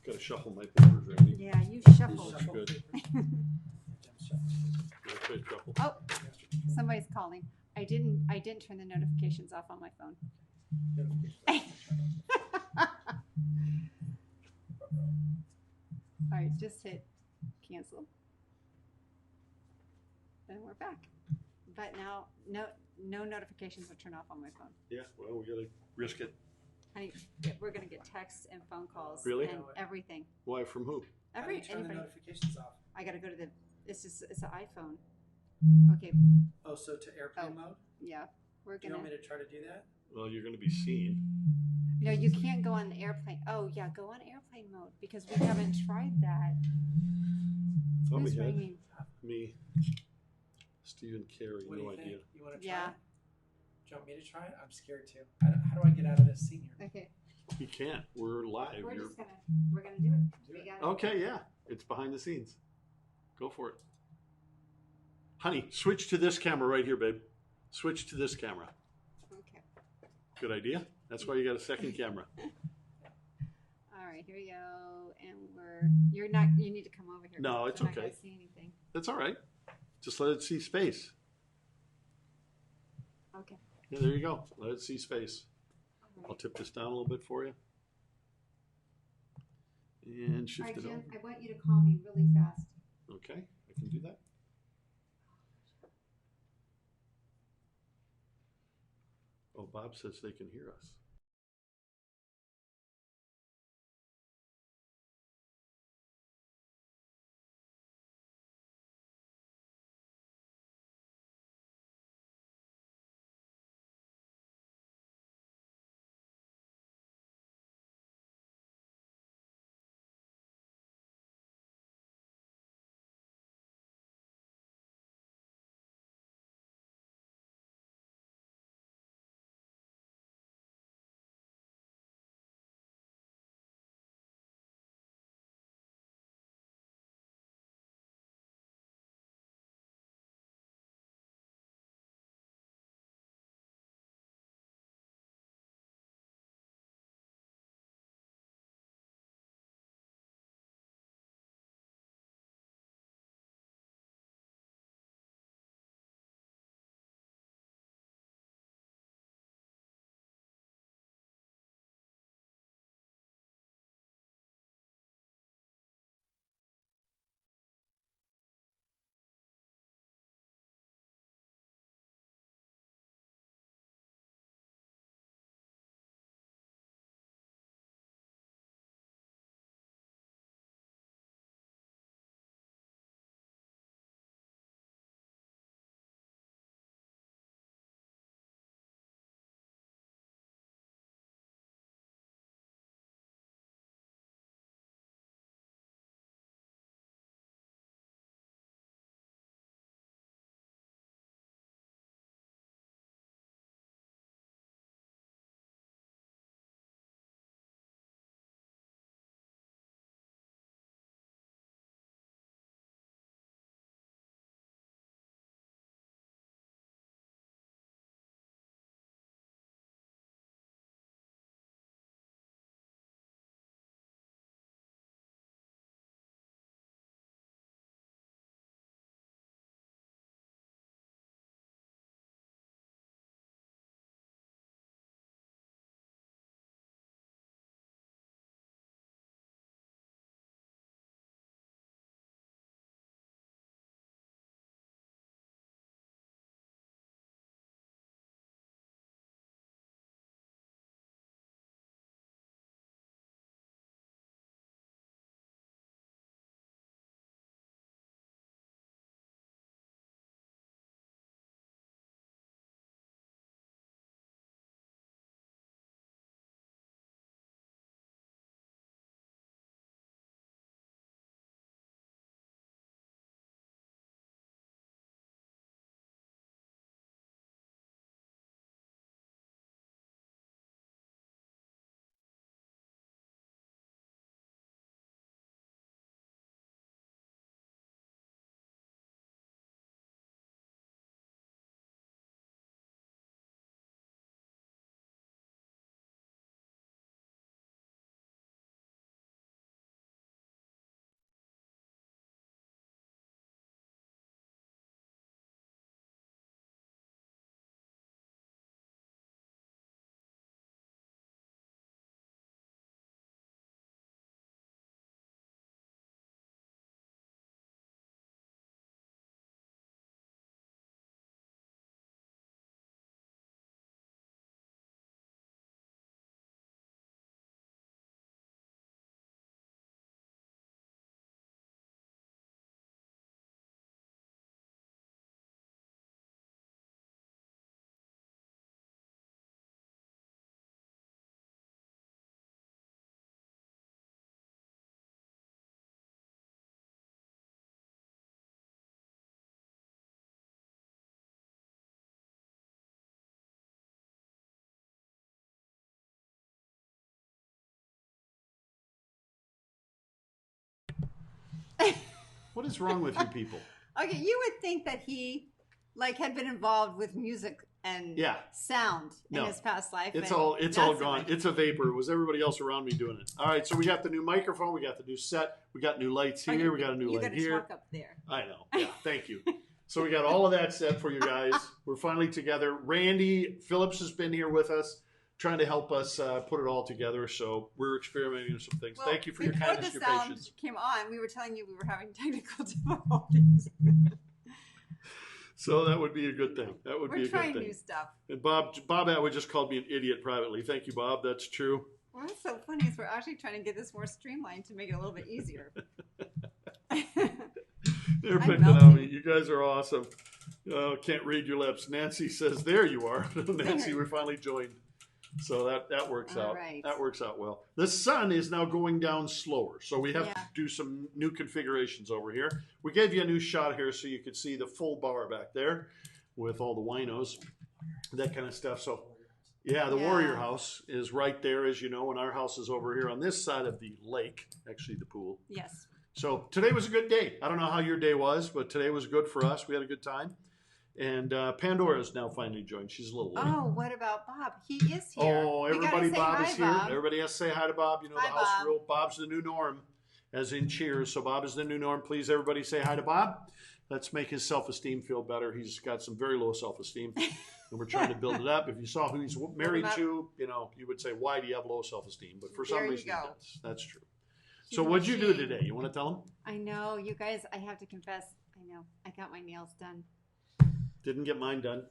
Gotta shuffle my papers, Randy. Yeah, you shuffle. Looks good. Okay, shuffle. Oh, somebody's calling. I didn't turn the notifications off on my phone. All right, just hit cancel. Then we're back. But now, no notifications will turn off on my phone. Yeah, well, we gotta risk it. Honey, we're gonna get texts and phone calls Really? and everything. Why? From who? How do you turn the Anybody. notifications off? I gotta go to the. It's an iPhone. Okay. Oh, so to airplane mode? Yeah, we're Do you gonna. want me to try to do that? Well, you're gonna be seen. No, you can't go on the airplane. Oh yeah, go on airplane mode because we haven't tried that. Thought Who's we had ringing? me, Stephen Carey. What do No you idea. think? You want to try Yeah. it? Do you want me to try it? I'm scared too. How do I get out of this scene here? Okay, You can't. We're live. we're You're... just gonna do it. Do We it. got it. Okay, yeah. It's behind the scenes. Go for it. Honey, switch to this camera right here, babe. Switch to this camera. Okay. Good idea. That's why you got a second camera. All right, here we go, and you're not. You need to come over here. No, 'cause it's we're not okay. gonna see anything. That's all right. Just let it see space. Okay. Yeah, there you go. Let it see space. All right. I'll tip this down a little bit for you. And All shift right, it Jim. over. I want you to call me really fast. Okay, I can do that. Oh, Bob says they can hear us. What is wrong with you people? Okay, you would think that he like had been involved with music and sound in his past life. It's all gone. It's a vapor. It was everybody else around me doing it. All right, so we got the new microphone, we got the new set, we got new lights here, we got a new light here. You got to talk up there. I know. Yeah, thank you. So we got all of that set for you guys. We're finally together. Randy Phillips has been here with us, trying to help us put it all together. So we're experimenting with some things. Well, thank you for your kindness, your before the patience. sound came on, we were telling you we were having technical difficulties. So that would be a good thing. That would be a good thing. We're trying new stuff. And Bob Atwood just called me an idiot privately. Thank you, Bob. That's true. Well, what's so funny is we're actually trying to get this more streamlined to make it a little bit easier. They're picking on me. You guys are awesome. Oh, can't read your lips. Nancy says, there you are. Nancy, we finally joined. So that works out. Right. That works out well. The sun is now going down slower. So we have to do some new configurations over here. We gave you a new shot here so you could see the full bar back there with all the winos, that kind of stuff. So yeah, the Warrior House is right there, as you know, and our house is over here on this side of the lake, actually the pool. Yes. So today was a good day. I don't know how your day was, but today was good for us. We had a good time. And Pandora's now finally joined. She's a little late. Oh, what about Bob? He is here. Oh, everybody, Bob is here. Bob. Everybody has to say hi to Bob. You know, hi, the house Bob. rule. Bob's the new norm, as in Cheers. So Bob is the new norm. Please, everybody, say hi to Bob. Let's make his self-esteem feel better. He's got some very low self-esteem, and we're trying to build it up. If you saw who he's married to, you know, you would say, why do you have low self-esteem? But for some reason, he does. That's true. So what'd you do today? You want to tell him? I know. You guys, I have to confess, I know. I got my nails done. Didn't get mine done.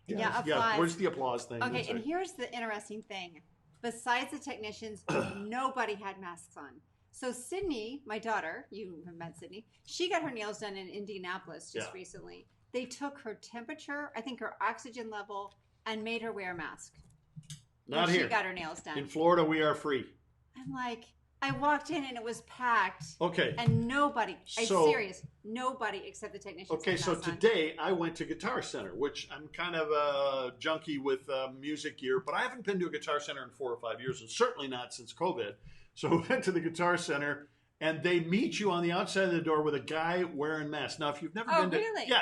Yeah, applause. Yeah, where's the applause thing? Okay, and here's the interesting thing. Besides the technicians, nobody had masks on. So Sydney, my daughter, you have met Sydney, she got her nails done in Indianapolis just recently. They took her temperature, I think her oxygen level, and made her wear a mask. Not here. She got her nails done. In Florida, we are free. I'm like, I walked in and it was packed. Okay. And nobody, I'm serious, nobody except the technicians. Okay, so today I went to Guitar Center, which I'm kind of a junkie with music gear, but I haven't been to a Guitar Center in 4 or 5 years, and certainly not since COVID. So I went to the Guitar Center, and they meet you on the outside of the door with a guy wearing masks. Now, if you've never been to,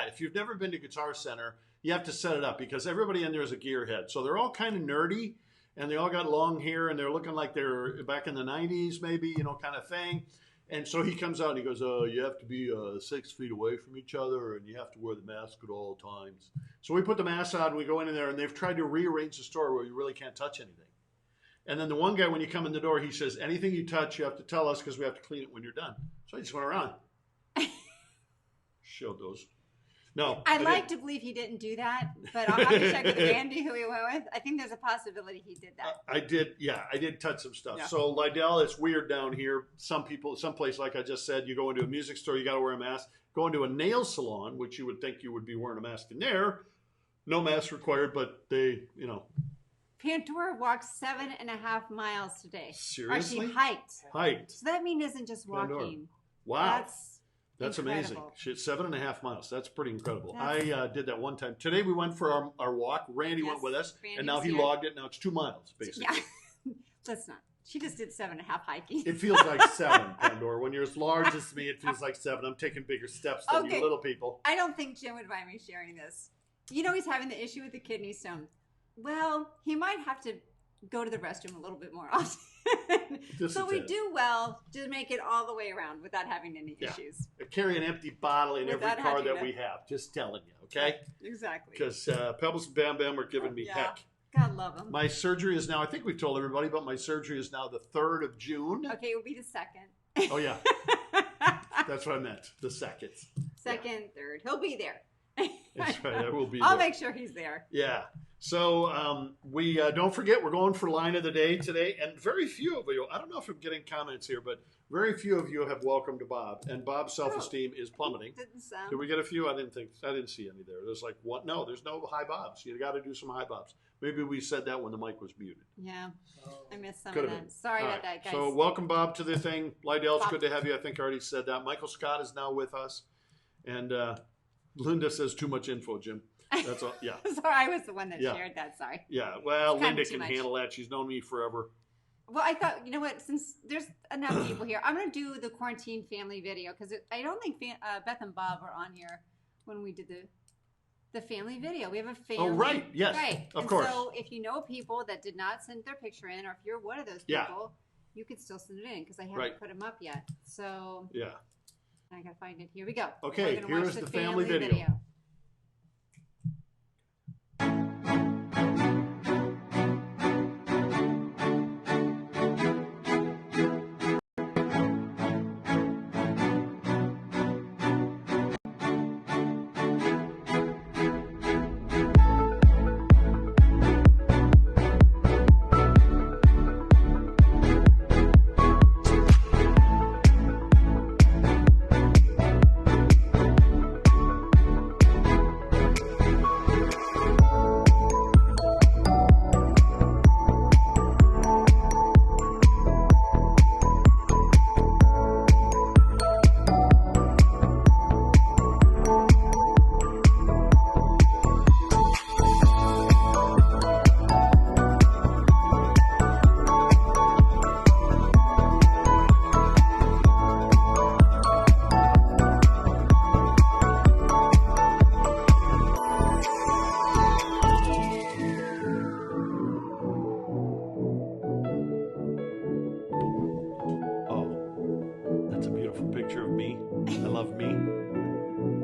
if you've never been to Guitar Center, you have to set it up because everybody in there is a gearhead. So they're all kind of nerdy. And they all got long hair, and they're looking like they're back in the 90s, maybe, you know, kind of thing. And so he comes out, and he goes, you have to be 6 feet away from each other, and you have to wear the mask at all times. So we put the mask on, and we go in there, and they've tried to rearrange the store where you really can't touch anything. And then the one guy, when you come in the door, he says, anything you touch, you have to tell us because we have to clean it when you're done. So I just went around. Showed those. No, I'd like to believe he didn't do that, but I'll have to check with Randy, who he went with. I think there's a possibility he did that. I did touch some stuff. Yeah. So Lydell, it's weird down here. Someplace, like I just said, you go into a music store, you got to wear a mask. Go into a nail salon, which you would think you would be wearing a mask in there. No mask required, but they, you know. Pandora walked 7.5 miles today. Seriously? Or she hiked. Hiked. So that means isn't just walking. Pandora. Wow. That's incredible. amazing. She's 7.5 miles. That's pretty incredible. I did that one time. Today we went for our walk. Randy went with us, and now he logged it. Now it's 2 miles, basically. Yeah. Let's not. She just did 7.5 hiking. It feels like 7, Pandora. When you're as large as me, it feels like 7. I'm taking bigger steps than you little people. I don't think Jim would mind me sharing this. You know he's having the issue with the kidney stone. Well, he might have to go to the restroom a little bit more often. So we do well to make it all the way around without having any issues. I carry an empty bottle in every car that we have. Just telling you, okay? Exactly. Because Pebbles and Bam Bam are giving me heck. God love them. My surgery is now, I think we've told everybody, but my surgery is now the 3rd of June. Okay, it will be the 2nd. Oh, yeah. That's what I meant. The 2nd. 2nd, 3rd. He'll be there. That's right. I will be I'll there. make sure he's there. Yeah. So we don't forget, we're going for line of the day today. And very few of you, I don't know if I'm getting comments here, but very few of you have welcomed Bob. And Bob's self-esteem is plummeting. Didn't sound. Did we get a few? I didn't see any there. There's like, what? No, there's no high Bobs. You got to do some high Bobs. Maybe we said that when the mic was muted. Yeah. I missed some Could of have that. been. Sorry All about right. that, guys. So welcome, Bob, to the thing. Lydell's good to have you. I think I already said that. Michael Scott is now with us. And Linda says too much info, Jim. That's all. Yeah. Sorry, I was the one that shared that. Sorry. Yeah. Well, It's Linda can handle that. She's known me forever. Well, I thought, you know what? Since there's enough people here, I'm going to do the quarantine family video because I don't think Beth and Bob were on here when we did the family video. We have a family. Oh, right. Yes. Right. Of course. So if you know people that did not send their picture in, or if you're one of those people, you could still send it in because I haven't put them up yet. So yeah. I got to find it. Here we go. Okay. Here's the family video.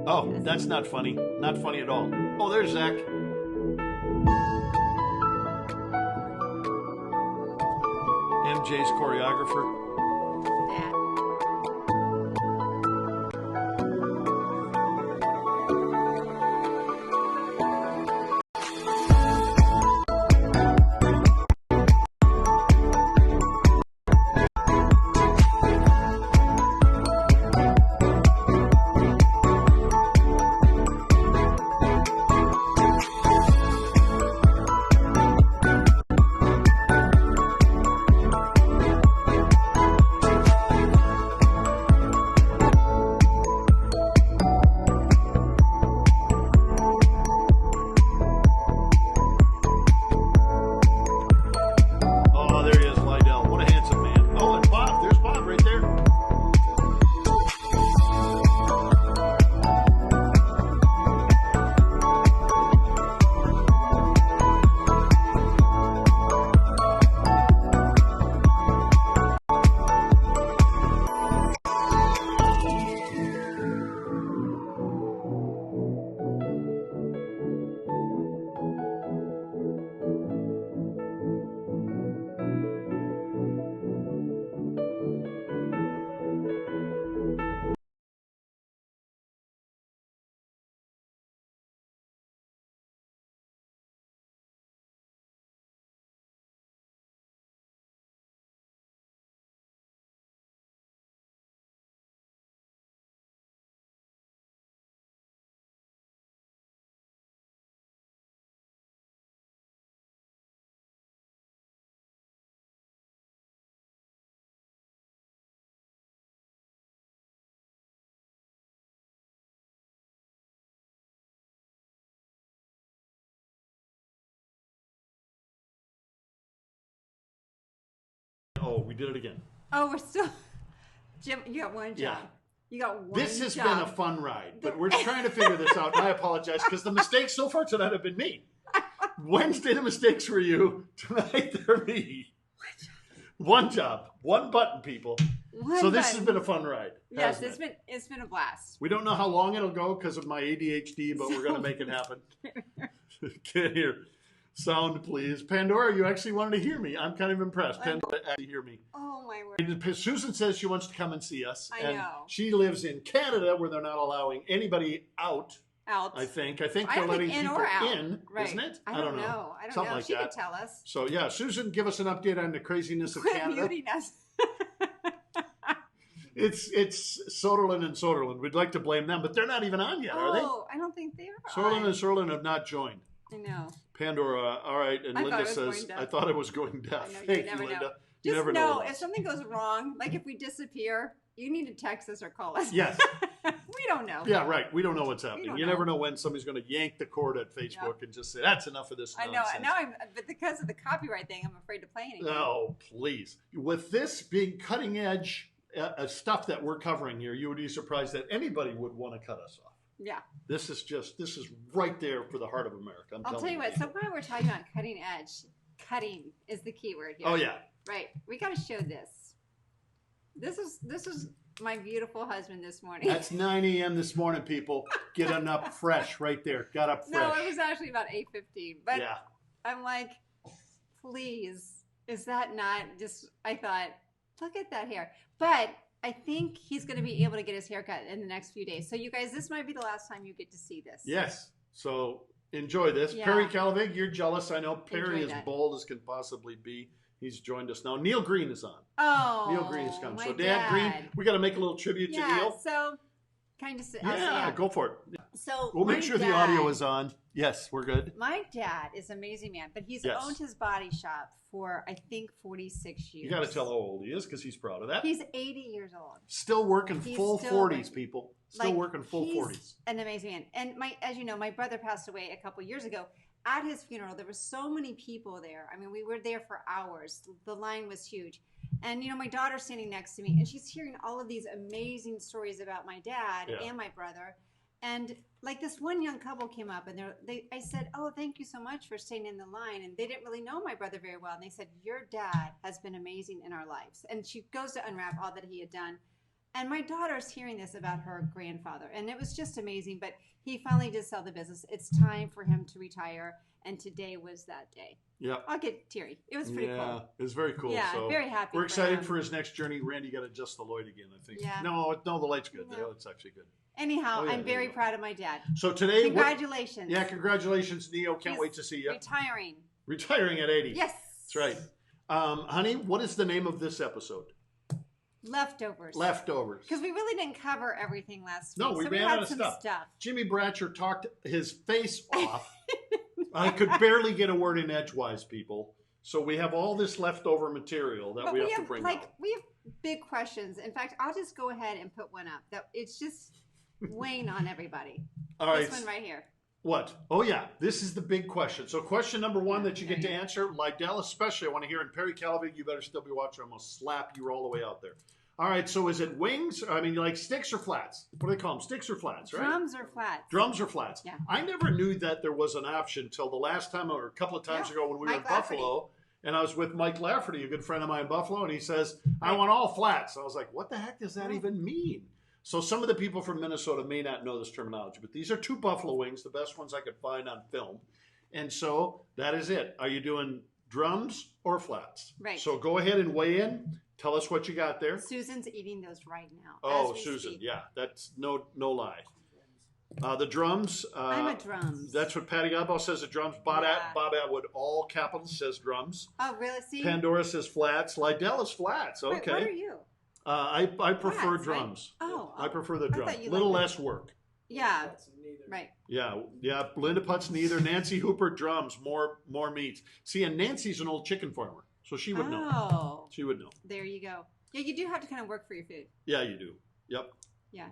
Oh, that's not funny. Not funny at all. Oh, there's Zach. MJ's choreographer. Oh, we did it again. Oh, we're still... Jim, you got one job. Yeah. You got one This has been a fun ride, but we're trying to figure this out. And I apologize because the mistakes so far tonight have been me. Wednesday, the mistakes were you. Tonight, they're me. One job. One button, people. So this has been a fun ride. Yes, it's been a blast. We don't know how long it'll go because of my ADHD, but we're going to make it happen. Can't hear. Sound, please. Pandora, you actually wanted to hear me. I'm kind of impressed. Pandora actually hear me. Oh, my word. Susan says she wants to come and see us. I know. She lives in Canada where they're not allowing anybody out. I think they're letting people in, right. Isn't it? I don't know. I don't Something know. like she that. Could tell us. So, yeah, Susan, give us an update on the craziness of Canada. Muting us. It's Soderlund and Soderlund. We'd like to blame them, but they're not even on yet, are they? Oh, I don't think they are. Soderlund and Soderlund have not joined. I know. Pandora, all right. And Linda says, I thought I was going deaf. I know, Thank you, Linda. You Just never know with if us. something goes wrong, like if we disappear, you need to text us or call us. Yes. We don't know. Yeah, right. We don't know what's happening. don't You know. never know when somebody's going to yank the cord at Facebook and just say, that's enough of this I nonsense. know. Now but because of the copyright thing, I'm afraid to play anything. No, please. With this being cutting edge stuff that we're covering here, you would be surprised that anybody would want to cut us off. Yeah. This is right there for the heart of America. I'll tell you what. So while we're talking about cutting edge, cutting is the key word here. Oh yeah. Right. We got to show this. This is my beautiful husband this morning. That's 9 a.m. this morning, people. Getting up fresh right there. Got up fresh. No, it was actually about 8:15. But yeah. I'm like, please, is that not just? I thought, look at that hair. But I think he's going to be able to get his haircut in the next few days. So you guys, this might be the last time you get to see this. Yes. So enjoy this. Yeah. Perry Calavig, you're jealous. I know Perry Enjoy is that. bold as can possibly be. He's joined us now. Neil Green is on. Oh, Neil Green has come. my So Dad Green, we got to make a little tribute to Neil. So kind of. Yeah, go for it. So We'll my make sure the dad- audio is on. Yes, we're good. My dad is an amazing man, but he's Yes. owned his body shop for I think 46 years. You got to tell how old he is because he's proud of that. He's 80 years old. Still working He's full still 40s, working. people. Still working full he's 40s. An amazing man. And as you know, my brother passed away a couple years ago. At his funeral, there were so many people there. I mean, we were there for hours. The line was huge. And, my daughter's standing next to me, and she's hearing all of these amazing stories about my dad and my brother. And, like, this one young couple came up, and I said, oh, thank you so much for staying in the line. And they didn't really know my brother very well. And they said, your dad has been amazing in our lives. And she goes to unwrap all that he had done. And my daughter's hearing this about her grandfather, and it was just amazing. But he finally did sell the business. It's time for him to retire, and today was that day. Yeah. I'll get teary. It was pretty cool. Yeah, it was very cool. Yeah, so very happy. we're excited him. for his next journey. Randy, you got to adjust the light again, I think. Yeah. No, the light's good. No. Yeah, it's actually good. Anyhow, Oh, yeah, I'm there very you go. proud of my dad. So today, Congratulations. Yeah, congratulations, Neo. Can't He's wait to see you. Retiring. Retiring at 80. Yes. That's right. Honey, what is the name of this episode? Leftovers. Leftovers. Because we really didn't cover everything last week. No, we so ran had out of some stuff. Jimmy Bratcher talked his face off. I could barely get a word in edgewise, people. So we have all this leftover material that But we have to bring out. We have big questions. In fact, I'll just go ahead and put one up. That it's just weighing on everybody. All right. This one right here. What? Oh, yeah. This is the big question. So question number one that you get to answer, Lydell especially, I want to hear, and Perry Calavig, you better still be watching. I'm going to slap you all the way out there. All right. So is it wings? I mean, like sticks or flats? What do they call them? Sticks or flats, right? Drums or flats? Drums or flats. Yeah. I never knew that there was an option till the last time or a couple of times ago when we were in Mike Lafferty. Buffalo. And I was with Mike Lafferty, a good friend of mine in Buffalo, and he says, I want all flats. I was like, what the heck does that even mean? So some of the people from Minnesota may not know this terminology, but these are two buffalo wings, the best ones I could find on film. And so that is it. Are you doing drums or flats? Right. So go ahead and weigh in. Tell us what you got there. Susan's eating those right now. Oh, as we Susan. speak. Yeah, that's no lie. The drums. I'm a drums. That's what Patty Godbow says. The drums. Bob Yeah. Atwood, all capitals, says drums. Oh, really? See? Pandora says flats. Lydell is flats. Wait, Okay. what are you? I prefer Flats, right? drums. Oh, I prefer the I drums. thought you Little liked less work. Yeah. That's neither. Right. Yeah. Linda Putz neither. Nancy Hooper drums. More meat. See, and Nancy's an old chicken farmer, so she would know. Oh, She would know. there you go. Yeah, you do have to kind of work for your food. Yeah, you do. Yep. Yeah.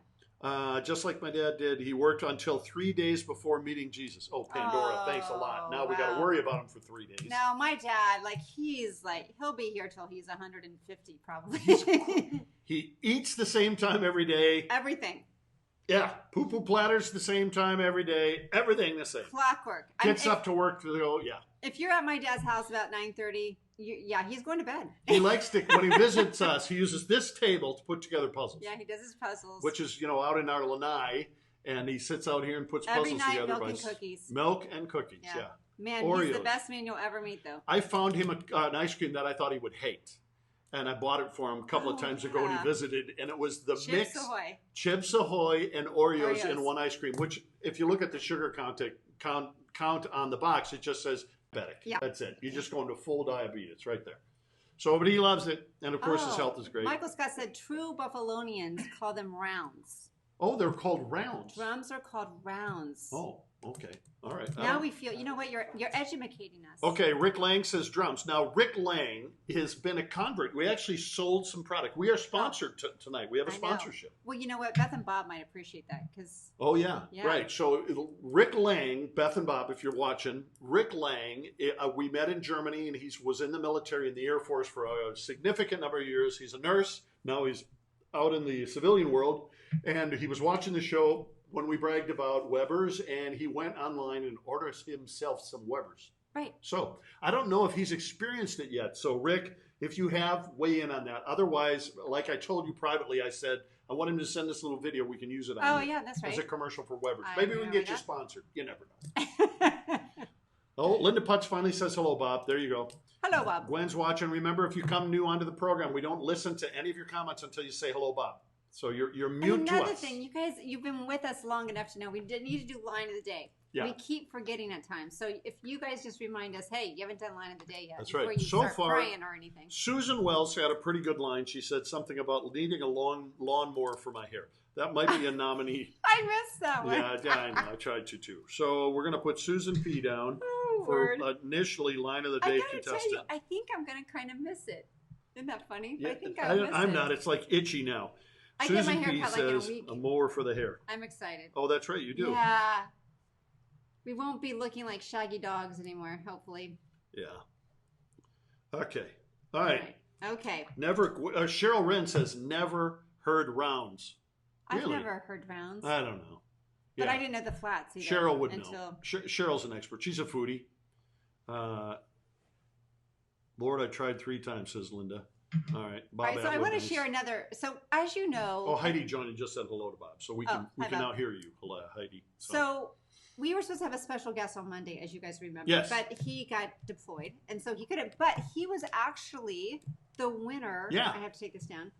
Just like my dad did, he worked until 3 days before meeting Jesus. Oh, Pandora, thanks a lot. Now we got to wow. worry about him for 3 days. Now, my dad, he'll be here till he's 150 probably. He eats the same time every day. Everything. Yeah, poo-poo platters the same time every day. Everything the same. Clockwork. Gets up to work to go, yeah. If you're at my dad's house about 9:30, he's going to bed. He likes to, when he visits us, he uses this table to put together puzzles. Yeah, he does his puzzles. Which is, out in our lanai, and he sits out here and puts Every puzzles night, together. milk and cookies. Milk and cookies, yeah. Man, Oreos. he's the best man you'll ever meet, though. I found him an ice cream that I thought he would hate. And I bought it for him a couple of times ago when he visited, and it was the mix. Chips Ahoy. Chips Ahoy and Oreos in Oreos. one ice cream, which if you look at the sugar count on the box, it just says diabetic. Yeah. That's it. You're just going to full diabetes right there. So, but he loves it, and of course his health is great. Michael Scott said true Buffalonians call them rounds. Oh, they're called rounds. Drums are called rounds. Oh, Okay. All right. Now we feel, you know what, you're educating us. Okay, Rick Lang says drums. Now, Rick Lang has been a convert. We actually sold some product. We are sponsored tonight. We have a sponsorship. Well, you know what? Beth and Bob might appreciate that because. Oh, yeah. Right. So, Rick Lang, Beth and Bob, if you're watching, Rick Lang, we met in Germany, and he was in the military, in the Air Force for a significant number of years. He's a nurse. Now he's out in the civilian world, and he was watching the show when we bragged about Weber's, and he went online and ordered himself some Weber's. Right. So I don't know if he's experienced it yet. So Rick, if you have, weigh in on that. Otherwise, like I told you privately, I said, I want him to send this little video. We can use it on yeah, that's right. as a commercial for Weber's. Maybe we can get you sponsored. You never know. Oh, Linda Putz finally says hello, Bob. There you go. Hello, Bob. Gwen's watching. Remember, if you come new onto the program, we don't listen to any of your comments until you say hello, Bob. So you're mute to us. Another thing, you guys, you've been with us long enough to know we need to do line of the day. Yeah. We keep forgetting at times. So if you guys just remind us, hey, you haven't done line of the day yet. That's before right. You So start far, crying or anything. Susan Wells had a pretty good line. She said something about needing a lawnmower for my hair. That might be a nominee. I missed that one. Yeah, I know. I tried to too. So we're going to put Susan P down for initially line of the day contestant. Tell you, I think I'm going to kind of miss it. Isn't that funny? Yeah, I think I'm not. It's like itchy now. I Susan get my hair P cut says like in a week. a mower for the hair. I'm excited. Oh, that's right. You do. Yeah. We won't be looking like shaggy dogs anymore, hopefully. Yeah. Okay. All right. Okay. Never. Cheryl Wren says never heard rounds. I've Really? never heard rounds. I don't know. But I didn't know the flats either. Cheryl would know. Cheryl's an expert. She's a foodie. Lord, I tried 3 times, says Linda. All right. Bob. All right, so I want to share another. So as you know. Oh, Heidi joined and just said hello to Bob. So we can now hear you. Hello, Heidi. So we were supposed to have a special guest on Monday, as you guys remember. Yes. But he got deployed. And so he couldn't. But he was actually the winner. Yeah. I have to take this down.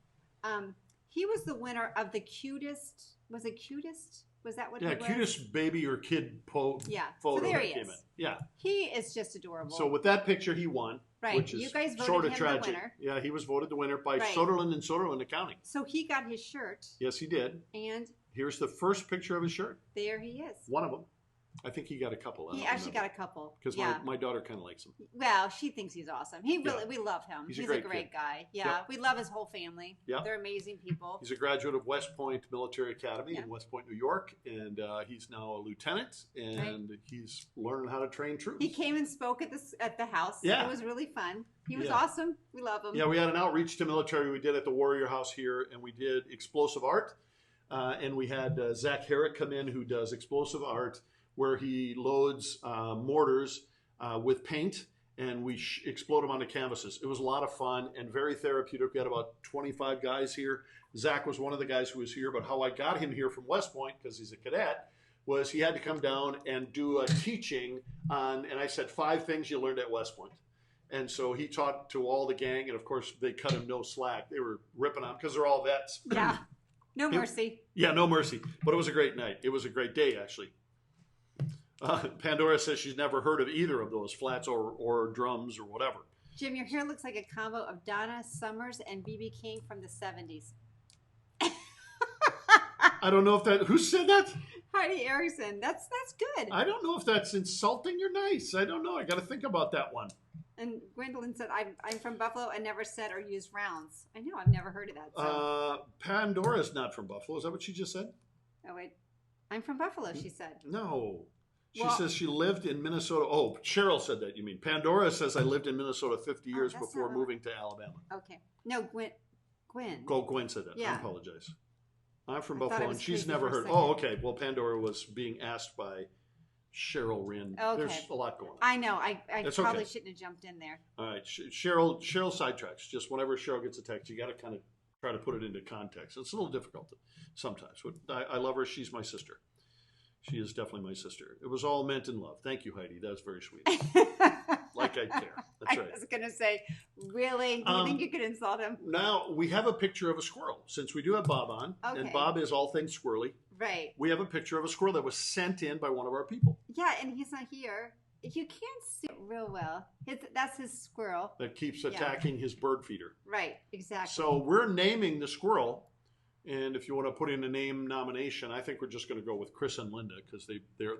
He was the winner of the cutest. Was it cutest? Was that what he was? Yeah, cutest baby or kid photo so there that he came is. in. Yeah. He is just adorable. So with that picture, he won. Right. Which is you guys voted sort of him tragic. the winner. Yeah, he was voted the winner by Soderlund and Soderlund Accounting. So he got his shirt. Yes, he did. And here's the first picture of his shirt. There he is. One of them. I think he got a couple. He actually got a couple. Because my daughter kind of likes him. Well, she thinks he's awesome. We love him. He's a great guy. Yeah, yep. We love his whole family. Yep. They're amazing people. He's a graduate of West Point Military Academy in West Point, New York, and he's now a lieutenant, and he's learning how to train troops. He came and spoke at the house. Yeah. It was really fun. He was awesome. We love him. Yeah, we had an outreach to military we did at the Warrior House here, and we did explosive art, and we had Zach Herrick come in who does explosive art, where he loads mortars with paint, and we explode them onto canvases. It was a lot of fun and very therapeutic. We had about 25 guys here. Zach was one of the guys who was here, but how I got him here from West Point, because he's a cadet, was he had to come down and do a teaching on, and I said, 5 things you learned at West Point. And so he taught to all the gang, and of course they cut him no slack. They were ripping on him because they're all vets. Yeah, no mercy. Yeah, no mercy. But it was a great night. It was a great day, actually. Pandora says she's never heard of either of those, flats or drums or whatever. Jim, your hair looks like a combo of Donna Summers and B.B. King from the 70s. I don't know if that... Who said that? Heidi Erickson. That's good. I don't know if that's insulting or nice. I don't know. I got to think about that one. And Gwendolyn said, I'm from Buffalo and never said or used rounds. I know. I've never heard of that. So. Pandora's not from Buffalo. Is that what she just said? Oh, wait. I'm from Buffalo, she said. No. She says she lived in Minnesota. Oh, Cheryl said that, you mean. Pandora says I lived in Minnesota 50 years before moving to Alabama. Okay. No, Gwen. Gwen said that. Yeah. I apologize. I'm from Buffalo, and she's never heard. Oh, okay. Well, Pandora was being asked by Cheryl Wren. Okay. There's a lot going on. I know. I probably shouldn't have jumped in there. All right. Cheryl sidetracks. Just whenever Cheryl gets a text, you got to kind of try to put it into context. It's a little difficult sometimes. But I love her. She's my sister. She is definitely my sister. It was all meant in love. Thank you, Heidi. That's very sweet. Like I care. That's right. I was going to say, really? Do you think you could insult him? Now, we have a picture of a squirrel. Since we do have Bob on, and Bob is all things squirrely. Right. We have a picture of a squirrel that was sent in by one of our people. Yeah, and he's not here. You can't see it real well. That's his squirrel. That keeps attacking his bird feeder. Right, exactly. So we're naming the squirrel And if you want to put in a name nomination, I think we're just going to go with Chris and Linda because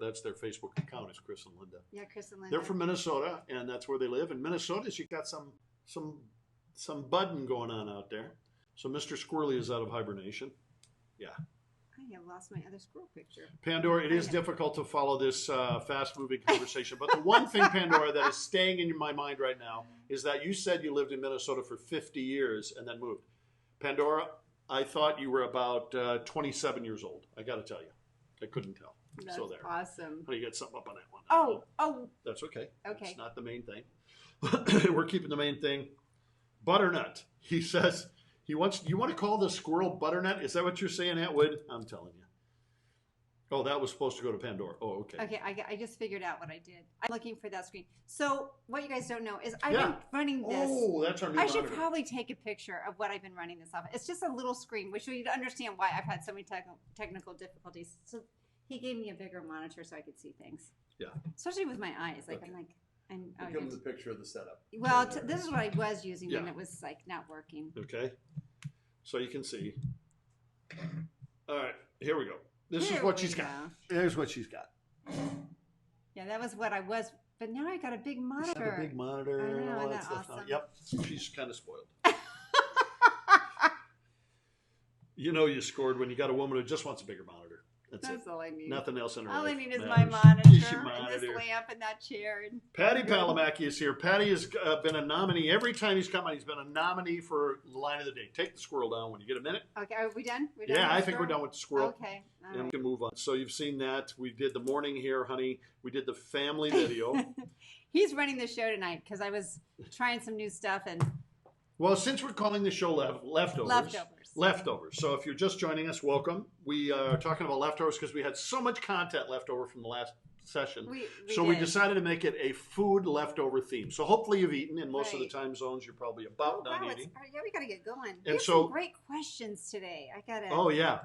that's their Facebook account is Chris and Linda. Yeah, Chris and Linda. They're from Minnesota, and that's where they live. In Minnesota, you got some budding going on out there. So Mr. Squirrely is out of hibernation. Yeah. I have lost my other squirrel picture. Pandora, it is difficult to follow this fast-moving conversation. But the one thing, Pandora, that is staying in my mind right now is that you said you lived in Minnesota for 50 years and then moved. Pandora, I thought you were about 27 years old. I got to tell you. I couldn't tell. That's so there. Awesome. How do you get something up on that one? Oh. That's okay. Okay. That's not the main thing. We're keeping the main thing. Butternut. He says he wants. You want to call the squirrel Butternut? Is that what you're saying, Atwood? I'm telling you. Oh, that was supposed to go to Pandora. Oh, okay. Okay, I just figured out what I did. I'm looking for that screen. So what you guys don't know is I've been running this. Oh, that's our new monitor. I should probably take a picture of what I've been running this off. It's just a little screen, which you'd understand why I've had so many technical difficulties. So he gave me a bigger monitor so I could see things. Yeah. Especially with my eyes. Like Okay. Give them the picture of the setup. Well, this is what I was using when it was like not working. Okay. So you can see. All right, here we go. This is Here what we she's go. got. Here's what she's got. Yeah, that was what I was, but now I got a big monitor. She's got a big monitor. I know, and all isn't that that stuff. awesome? Yep, she's kind of spoiled. You know you scored when you got a woman who just wants a bigger monitor. That's it. all I need. Nothing else in her All life I need is matters. my monitor, Just your and this monitor. lamp and that chair. And Patty Palamaki is here. Patty has been a nominee. Every time he's come on, he's been a nominee for Line of the Day. Take the squirrel down when you get a minute. okay, are we done? We're done Yeah, with I the think we're squirrel? done with the squirrel. Okay. All And we right. can move on. So you've seen that. We did the morning here, honey. We did the family video. He's running the show tonight because I was trying some new stuff and Well, since we're calling the show Leftovers. Leftovers. So if you're just joining us, welcome. We are talking about leftovers because we had so much content left over from the last session. we We did. decided to make it a food leftover theme. So hopefully you've eaten. In most of the Right. time zones, you're probably about done wow, eating. yeah, we got to get going. We And have so- some great questions today. I got to. Oh, yeah.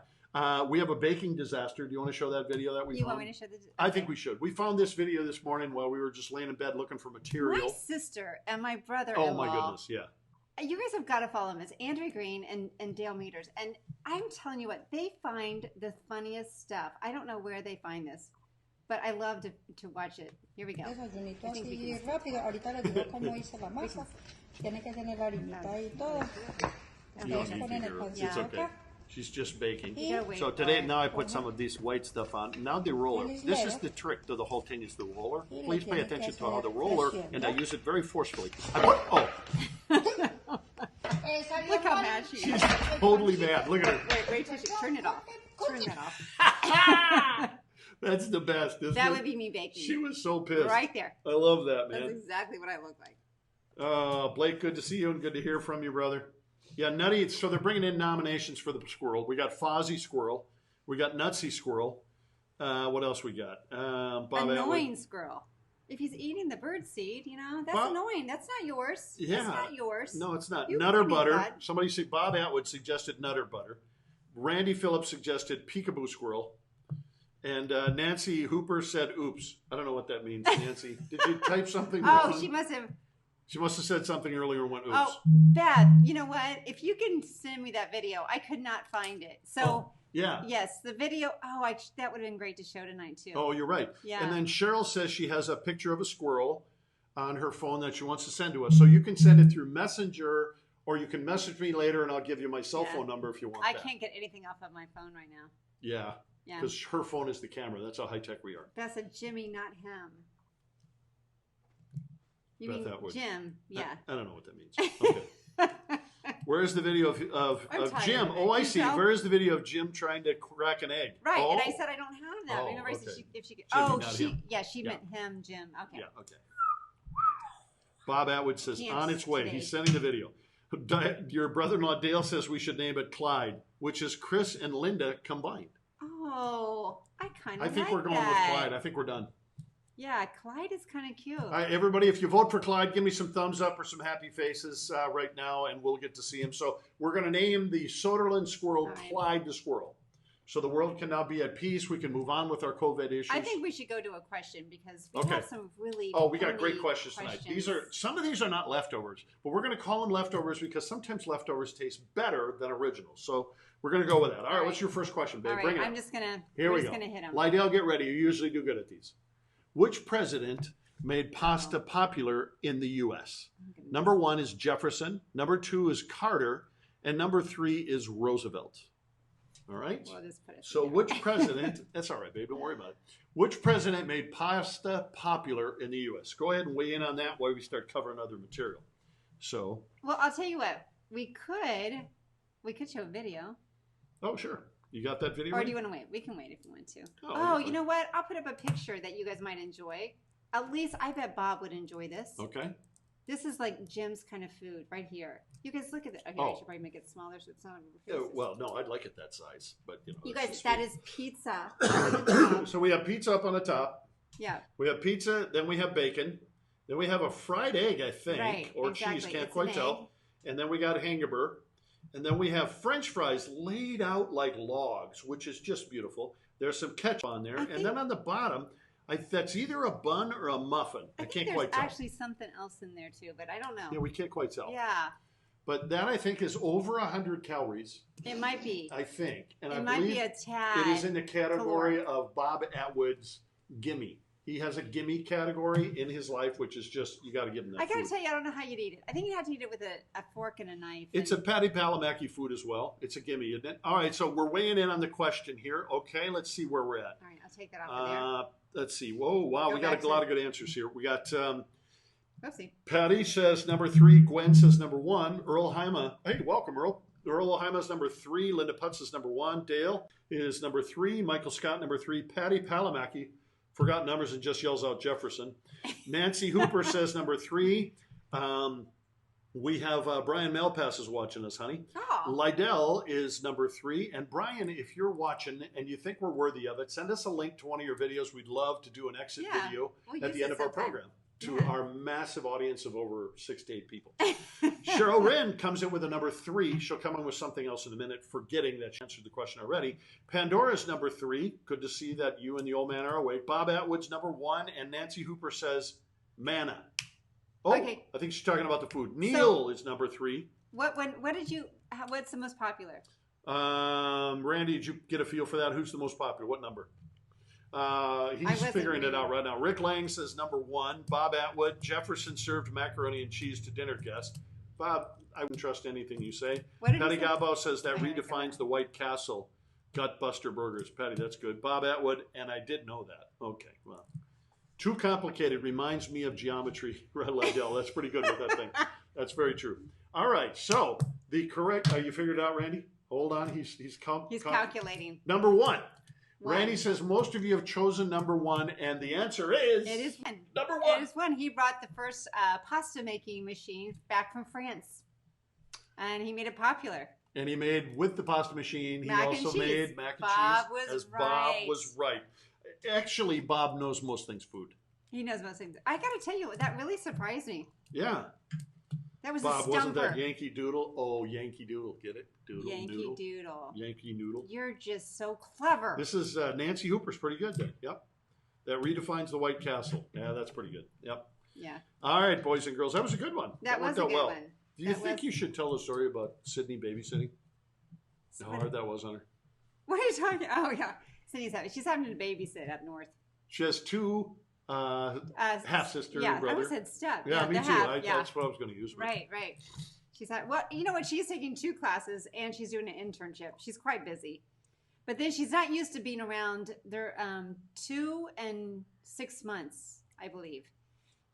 We have a baking disaster. Do you want to show that video that we You found? want me to show the? I think we should. We found this video this morning while we were just laying in bed looking for material. My sister and my brother. Oh, my goodness. Yeah. You guys have got to follow them. It's Andrea Green and Dale Meters. And I'm telling you what, they find the funniest stuff. I don't know where they find this, but I love to watch it. Here we go. Desayunito I think we así can- rápido. Ahorita les digo cómo hice la masa. Tiene que tener la harinita y todo. You don't Ustedes need to ponen el hear it. It's pancito okay. acá. She's just baking. You gotta wait So for today, it. now I put some of this white stuff on. Now the roller. It is This is little. the trick to the whole thing is the roller. Y le Please pay tienes que attention to how the hacer roller, presión, and I ¿no? use it very forcefully. I put, oh, Look how mad she she's is. totally mad. Look at her. Wait till she turn it off. Turn that off. That's the best, isn't That it? would be me baking. She was so pissed. Right there. I love that, That's man. exactly what I look like. Blake, good to see you and good to hear from you, brother. Yeah, Nutty. So they're bringing in nominations for the squirrel. We got Fozzie Squirrel. We got Nutsy Squirrel. What else we got? Bob Annoying Atwood. squirrel. If he's eating the bird seed, that's Bob- annoying. That's not yours. Yeah. That's not yours. No, it's not. You Nutter can eat Butter. that. Somebody said Bob Atwood suggested Nutter Butter. Randy Phillips suggested Peekaboo Squirrel. And Nancy Hooper said, oops. I don't know what that means, Nancy. Did you type something wrong? Oh, she must have. She must have said something earlier and went, oops. Oh, Beth, you know what? If you can send me that video, I could not find it. So, Oh, yeah. yes, the video. Oh, that would have been great to show tonight, too. Oh, you're right. Yeah. And then Cheryl says she has a picture of a squirrel on her phone that she wants to send to us. So you can send it through Messenger, or you can message me later, and I'll give you my cell Yeah. phone number if you want I that. can't get anything off of my phone right now. Yeah, Yeah. because her phone is the camera. That's how high-tech we are. That's a Jimmy, not him. You Beth mean Atwood. Jim? Yeah. I don't know what that means. Okay. Where's the video of I'm tired Jim? of it. Oh, I You see. tell. Where is the video of Jim trying to crack an egg? Right, Oh. and I said I don't have that. Oh, Remember, I said okay. if she could. Jimmy, Oh, not she. him. Yeah, she Yeah. meant him, Jim. Okay. Yeah, okay. Bob Atwood says, Can't on its way. today. He's sending the video. Your brother-in-law Dale says we should name it Clyde, which is Chris and Linda combined. Oh, I kind of. I think like we're going that. with Clyde. I think we're done. Yeah, Clyde is kind of cute. All right, everybody, if you vote for Clyde, give me some thumbs up or some happy faces right now, and we'll get to see him. So we're going to name the Soderland squirrel All right. Clyde the squirrel. So the world can now be at peace. We can move on with our COVID issues. I think we should go to a question because we have some really we got great questions tonight. Some of these are not leftovers, but we're going to call them leftovers because sometimes leftovers taste better than originals. So we're going to go with that. All right, what's your first question, babe? All right, Bring it up. I'm just going to hit them. Lydell, get ready. You usually do good at these. Which president made pasta popular in the U.S.? Number 1 is Jefferson. Number 2 is Carter. And number 3 is Roosevelt. All right? We'll just put it so which president, that's all right, babe, don't worry about it. Which president made pasta popular in the U.S.? Go ahead and weigh in on that while we start covering other material. So. Well, I'll tell you what. We could show a video. Oh, sure. You got that video? Or ready? do you want to wait? We can wait if you want to. Oh, you know what? I'll put up a picture that you guys might enjoy. At least I bet Bob would enjoy this. Okay. This is like Jim's kind of food right here. You guys look at it. Okay, I should probably make it smaller so it's not on your faces. Well, no, I'd like it that size, but you guys, that is pizza. So we have pizza up on the top. Yeah. We have pizza, then we have bacon, then we have a fried egg, I think, or cheese, can't quite tell. And then we got hamburger, and then we have French fries laid out like logs, which is just beautiful. There's some ketchup on there, and then on the bottom. That's either a bun or a muffin. I can't quite tell. There's actually something else in there too, but I don't know. Yeah, we can't quite tell. Yeah. But that I think is over 100 calories. It might be. I think. And it I might believe be a tad. it is in the category of Bob Atwood's gimme. He has a gimme category in his life, which is just, you got to give him that I got to food. tell you, I don't know how you'd eat it. I think you'd have to eat it with a fork and a knife. It's a Patty Palamaki food as well. It's a gimme, isn't it? All right, so we're weighing in on the question here. Okay, let's see where we're at. All right, I'll take that off of there. Let's see. Whoa, wow, we got a lot of good answers here. We got Patty says number 3. Gwen says number 1. Earl Haima. Hey, welcome, Earl. Earl Haima is number 3. Linda Putz is number 1. Dale is number 3. Michael Scott, number 3. Patty Palamaki forgot numbers and just yells out Jefferson. Nancy Hooper says number 3. We have Brian Malpass is watching us, honey. Oh. Lydell is number 3. And Brian, if you're watching and you think we're worthy of it, send us a link to one of your videos. We'd love to do an exit video at the end of our program to our massive audience of over 6 to 8 people. Cheryl Wren comes in with a number 3. She'll come in with something else in a minute, forgetting that she answered the question already. Pandora's number 3. Good to see that you and the old man are awake. Bob Atwood's number 1. And Nancy Hooper says manna. Oh, okay. I think she's talking about the food. Neil is number 3. What's the most popular? Randy, did you get a feel for that? Who's the most popular? What number? He's figuring it out right now. Rick Lang says number 1. Bob Atwood. Jefferson served macaroni and cheese to dinner guests. Bob, I wouldn't trust anything you say. Patty Gabo says that redefines the White Castle Gutbuster burgers. Patty, that's good. Bob Atwood, and I did know that. Okay, well. Too complicated reminds me of geometry. Lydell, that's pretty good with that thing. That's very true. All right, so the correct. You figured it out, Randy? Hold on, he's calculating. Number 1. Randy says most of you have chosen number 1, and the answer is. It is 1. Number 1. It is 1. He brought the first pasta making machine back from France, and he made it popular. And he made with the pasta machine. He mac also and made mac and Bob cheese. Was right. Bob was right. Actually, Bob knows most things food. He knows most things. I got to tell you, that really surprised me. Yeah. That was Bob, a stumper. wasn't that Yankee Doodle? Oh, Yankee Doodle. Get it? Doodle, Yankee Doodle. Yankee Noodle. You're just so clever. This is Nancy Hooper's pretty good then. Yep. That redefines the White Castle. Yeah, that's pretty good. Yep. Yeah. All right, boys and girls. That was a good one. That was a good one. Do you think you should tell the story about Sydney babysitting? How hard that was on her? What are you talking? Oh, yeah. She's having to babysit up north. She has 2 half-sister and brother. I almost said step. Yeah, me too. That's what I was going to use. Right. She's had, you know what? She's taking 2 classes and she's doing an internship. She's quite busy. But then she's not used to being around. They're 2 and 6 months, I believe.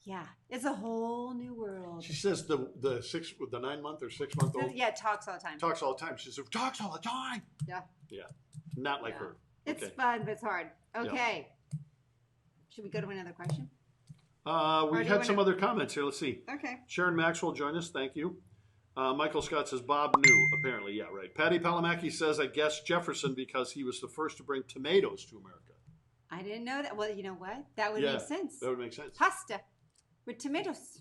Yeah, it's a whole new world. She says the 9-month or 6-month-old. Yeah, talks all the time. Talks all the time. She says talks all the time. Yeah. Yeah, not like her. It's fun, but it's hard. Okay. Yeah. Should we go to another question? We had some other comments here. Let's see. Okay. Sharon Maxwell joined us. Thank you. Michael Scott says Bob knew. Apparently, yeah, right. Patty Palamaki says I guess Jefferson because he was the first to bring tomatoes to America. I didn't know that. Well, you know what? That would make sense. That would make sense. Pasta with tomatoes.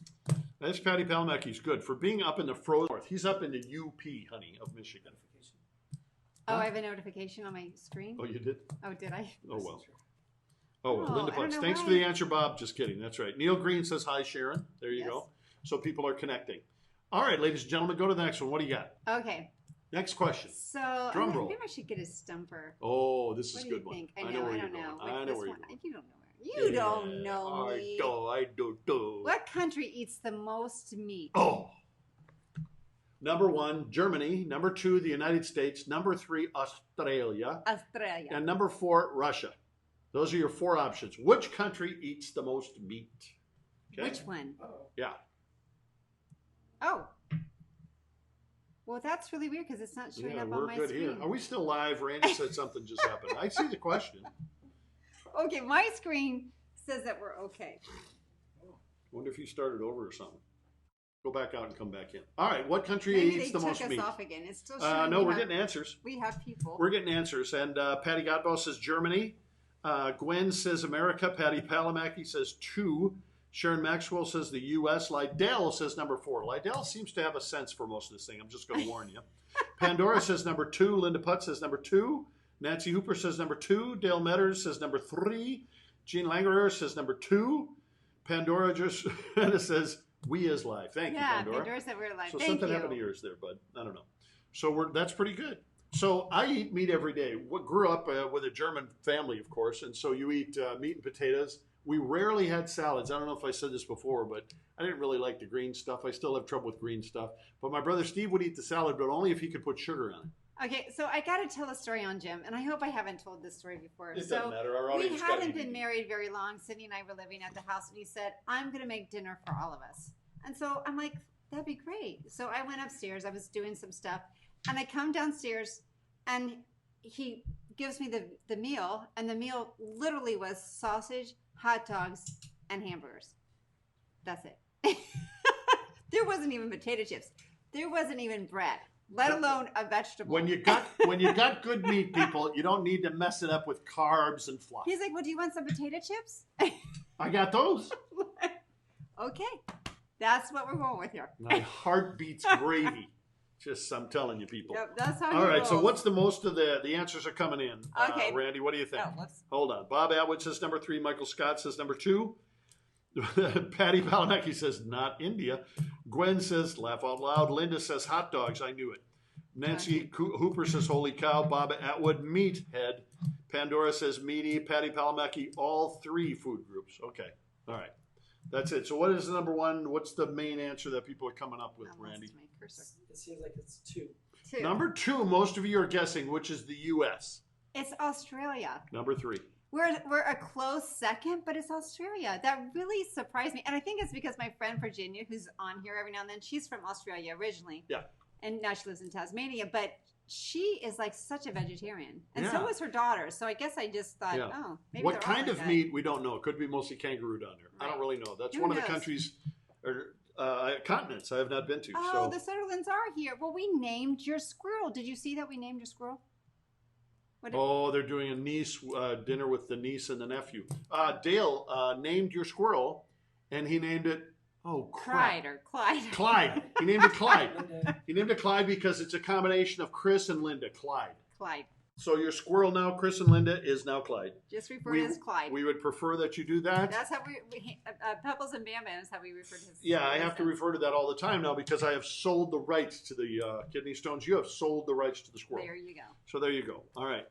That's Patty Palamaki. He's good for being up in the frozen north. He's up in the UP, honey, of Michigan. Oh, I have a notification on my screen. Oh, you did? Oh, did I? Oh, well. Oh, well. Oh, Linda I don't Putz. know Thanks why. for the answer, Bob. Just kidding. That's right. Neil Green says hi, Sharon. There you Yes. go. So people are connecting. All right, ladies and gentlemen, go to the next one. What do you got? Okay. Next question. So Drum roll. maybe I should get a stumper. Oh, this What is do a you good one. think? I I know know. where I you're don't know. going. I know This where you're one- going. You don't know where. You don't know me. I do. What country eats the most meat? Oh. Number 1, Germany. Number 2, the United States. Number 3, Australia. Australia. And number 4, Russia. Those are your 4 options. Which country eats the most meat? Okay. Which one? Oh. Yeah. Oh. Well, that's really weird because it's not showing Yeah, up we're on my good screen. here. Are we still live? Randy said something just happened. I see the question. Okay, my screen says that we're okay. Wonder if you started over or something. Go back out and come back in. All right. What country Maybe eats they the took most us meat? off again. It's still showing No, we we're have- getting answers. We have people. We're getting answers. And Patty Godbow says Germany. Gwen says America. Patty Palamaki says 2. Sharon Maxwell says the U.S. Lydell says number 4. Lydell seems to have a sense for most of this thing. I'm just going to warn you. Pandora says number 2. Linda Putz says number 2. Nancy Hooper says number 2. Dale Metters says number 3. Jean Langerer says number 2. Pandora just says we is live. Thank you, Pandora. Pandora said we're live. So Thank something you. happened to yours there, bud. I don't know. So that's pretty good. So I eat meat every day. Grew up with a German family, of course, and so you eat meat and potatoes. We rarely had salads. I don't know if I said this before, but I didn't really like the green stuff. I still have trouble with green stuff. But my brother Steve would eat the salad, but only if he could put sugar on it. Okay, so I got to tell a story on Jim, and I hope I haven't told this story before. It so doesn't matter. Our we audience got hadn't it. been married very long. Sydney and I were living at the house, and he said, I'm going to make dinner for all of us. And so I'm like, that'd be great. So I went upstairs. I was doing some stuff, and I come downstairs, and he gives me the meal, and the meal literally was sausage, hot dogs, and hamburgers. That's it. There wasn't even potato chips. There wasn't even bread, let alone a vegetable. When you got good meat, people, you don't need to mess it up with carbs and fluff. He's like, well, do you want some potato chips? I got those. Okay. That's what we're going with here. My heart beats gravy. Just I'm telling you, people. Yep, that's how All he right, so rolls. what's the most of the answers are coming in? Okay. Randy, what do you think? Oh, whoops. Hold on. Bob Atwood says number 3. Michael Scott says number 2. Patty Palanecki says not India. Gwen says laugh out loud. Linda says hot dogs. I knew it. Nancy Hooper says holy cow. Bob Atwood meathead. Pandora says meaty. Patty Palamaki, all 3 food groups. Okay. All right. That's it. So what is the number 1? What's the main answer that people are coming up with, I lost Randy? my cursor. It seems like it's 2. 2. Number 2, most of you are guessing, which is the U.S. It's Australia. Number 3. We're a close second, but it's Australia. That really surprised me. And I think it's because my friend Virginia, who's on here every now and then, she's from Australia originally. Yeah. And now she lives in Tasmania. But she is like such a vegetarian. And Yeah. so is her daughter. So I guess I just thought, Yeah. oh, maybe What they're all kind like of that. meat, we don't know. It could be mostly kangaroo down there. I don't Right. really know. That's Who one of the knows? countries or continents I have not been to. Oh, so the Sutherlands are here. Well, we named your squirrel. Did you see that we named your squirrel? What did- they're doing a niece dinner with the niece and the nephew. Dale named your squirrel, and he named it. Oh, crap. Clyde or Clyde. Clyde. He named it Clyde. Linda, He named it Clyde because it's a combination of Chris and Linda. Clyde. Clyde. So your squirrel now, Chris and Linda, is now Clyde. Just refer to it as Clyde. We would prefer that you do that. That's how we Pebbles and Bam Bam is how we refer to his. Yeah, I have to refer to that all the time now because I have sold the rights to the kidney stones. You have sold the rights to the squirrel. There you go. So there you go. All right.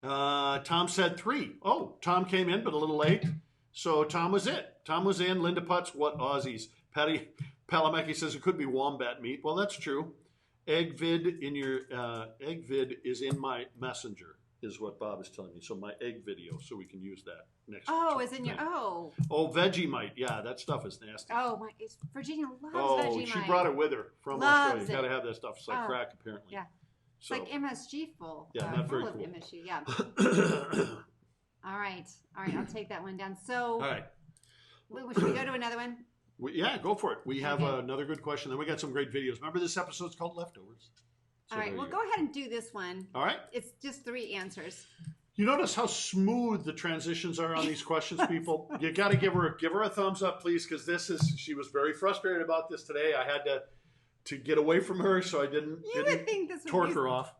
Tom said 3. Oh, Tom came in, but a little late. So Tom was it. Tom was in. Linda Putz, what Aussies? Patty Palamecki says it could be wombat meat. Well, that's true. Egg vid is in my messenger, is what Bob is telling me. So my egg video, so we can use that next. Oh, is in your time. oh Vegemite. Yeah, that stuff is nasty. my Virginia loves Oh, Vegemite. she brought it with her from Loves Australia. You got to it. have that stuff. It's like Oh, crack, apparently. yeah. So, It's like MSG full. Yeah, not full very of cool. MSG. Yeah. All right. I'll take that one down. So, all right. should we go to another one? Yeah, go for it. We have Okay. another good question. Then we got some great videos. Remember this episode's called Leftovers. So All right. there Well, you go ahead and do this one. All right. It's just 3 answers. You notice how smooth the transitions are on these questions, people? You got to give her a thumbs up, please, because she was very frustrated about this today. I had to get away from her, so I didn't You would think this would torque be her off.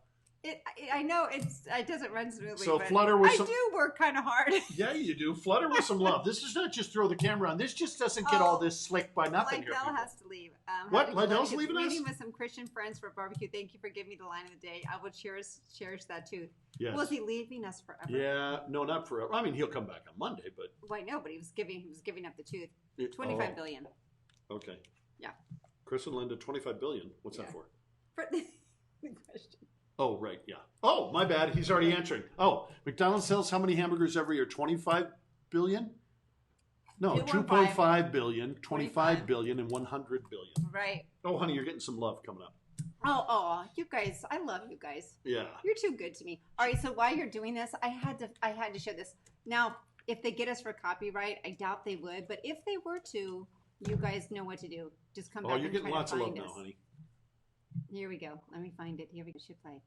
I know it doesn't run smoothly. So but flutter with some. I do work kind of hard. Yeah, you do. Flutter with some love. This is not just throw the camera on. This just doesn't get all this slick by nothing here. Lydell has to leave. What? Lydell's leaving us? Meeting with some Christian friends for a barbecue. Thank you for giving me the line of the day. I will cherish that too. Yes. Was he leaving us forever? Yeah, no, not forever. I mean, he'll come back on Monday, but. Well, I know, but he was giving up the tooth. 25 billion. Okay. Yeah. Chris and Linda, 25 billion. What's that for? For the question. Oh, right, yeah. Oh, my bad. He's already answering. Oh, McDonald's sells how many hamburgers every year? 25 billion? No, 2.5 billion, 25 billion, and 100 billion. Right. Oh, honey, you're getting some love coming up. Oh, you guys. I love you guys. Yeah. You're too good to me. All right, so while you're doing this, I had to show this. Now, if they get us for copyright, I doubt they would, but if they were to, you guys know what to do. Just come back and try to find us. Oh, you're getting lots of love now, honey. Here we go. Let me find it. Here we go. Should play.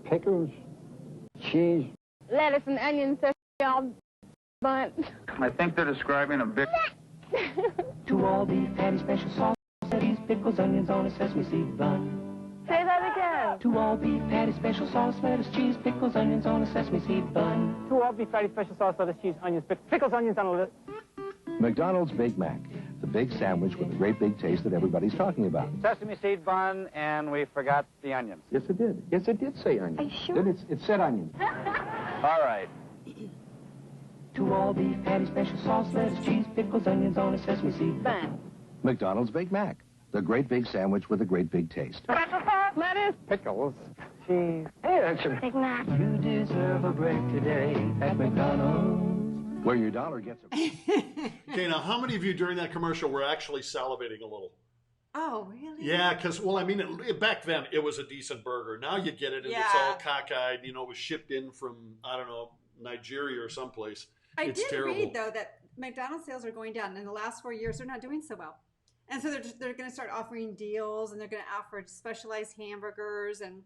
Pickles, cheese, lettuce and onions, all bunt. I think they're describing a big... To all beef patty, special sauce, cheese, pickles, onions on a sesame seed bun. Say that again. To all beef patty, special sauce, lettuce, cheese, pickles, onions on a sesame seed bun. To all beef patty, special sauce, lettuce, cheese, onions, pickles, onions on a... McDonald's Big Mac, the big sandwich with a great big taste that everybody's talking about. Sesame seed bun, and we forgot the onions. Yes, it did. Yes, it did say onions. Are you sure? It said onions. All right. To all beef patty, special sauce, lettuce, cheese, pickles, onions on a sesame seed bun. McDonald's Big Mac, the great big sandwich with a great big taste. Special sauce, lettuce, Pickles, cheese. Hey, that's a... Big Mac. You deserve a break today at McDonald's. Where your dollar gets a... Okay, now how many of you during that commercial were actually salivating a little? Oh, really? Yeah, because, well, I mean, back then it was a decent burger. Now you get it and it's all cockeyed. You know, it was shipped in from, I don't know, Nigeria or someplace. It's terrible. Read, though, that McDonald's sales are going down. In the last 4 years, they're not doing so well. And so they're going to start offering deals, and they're going to offer specialized hamburgers. And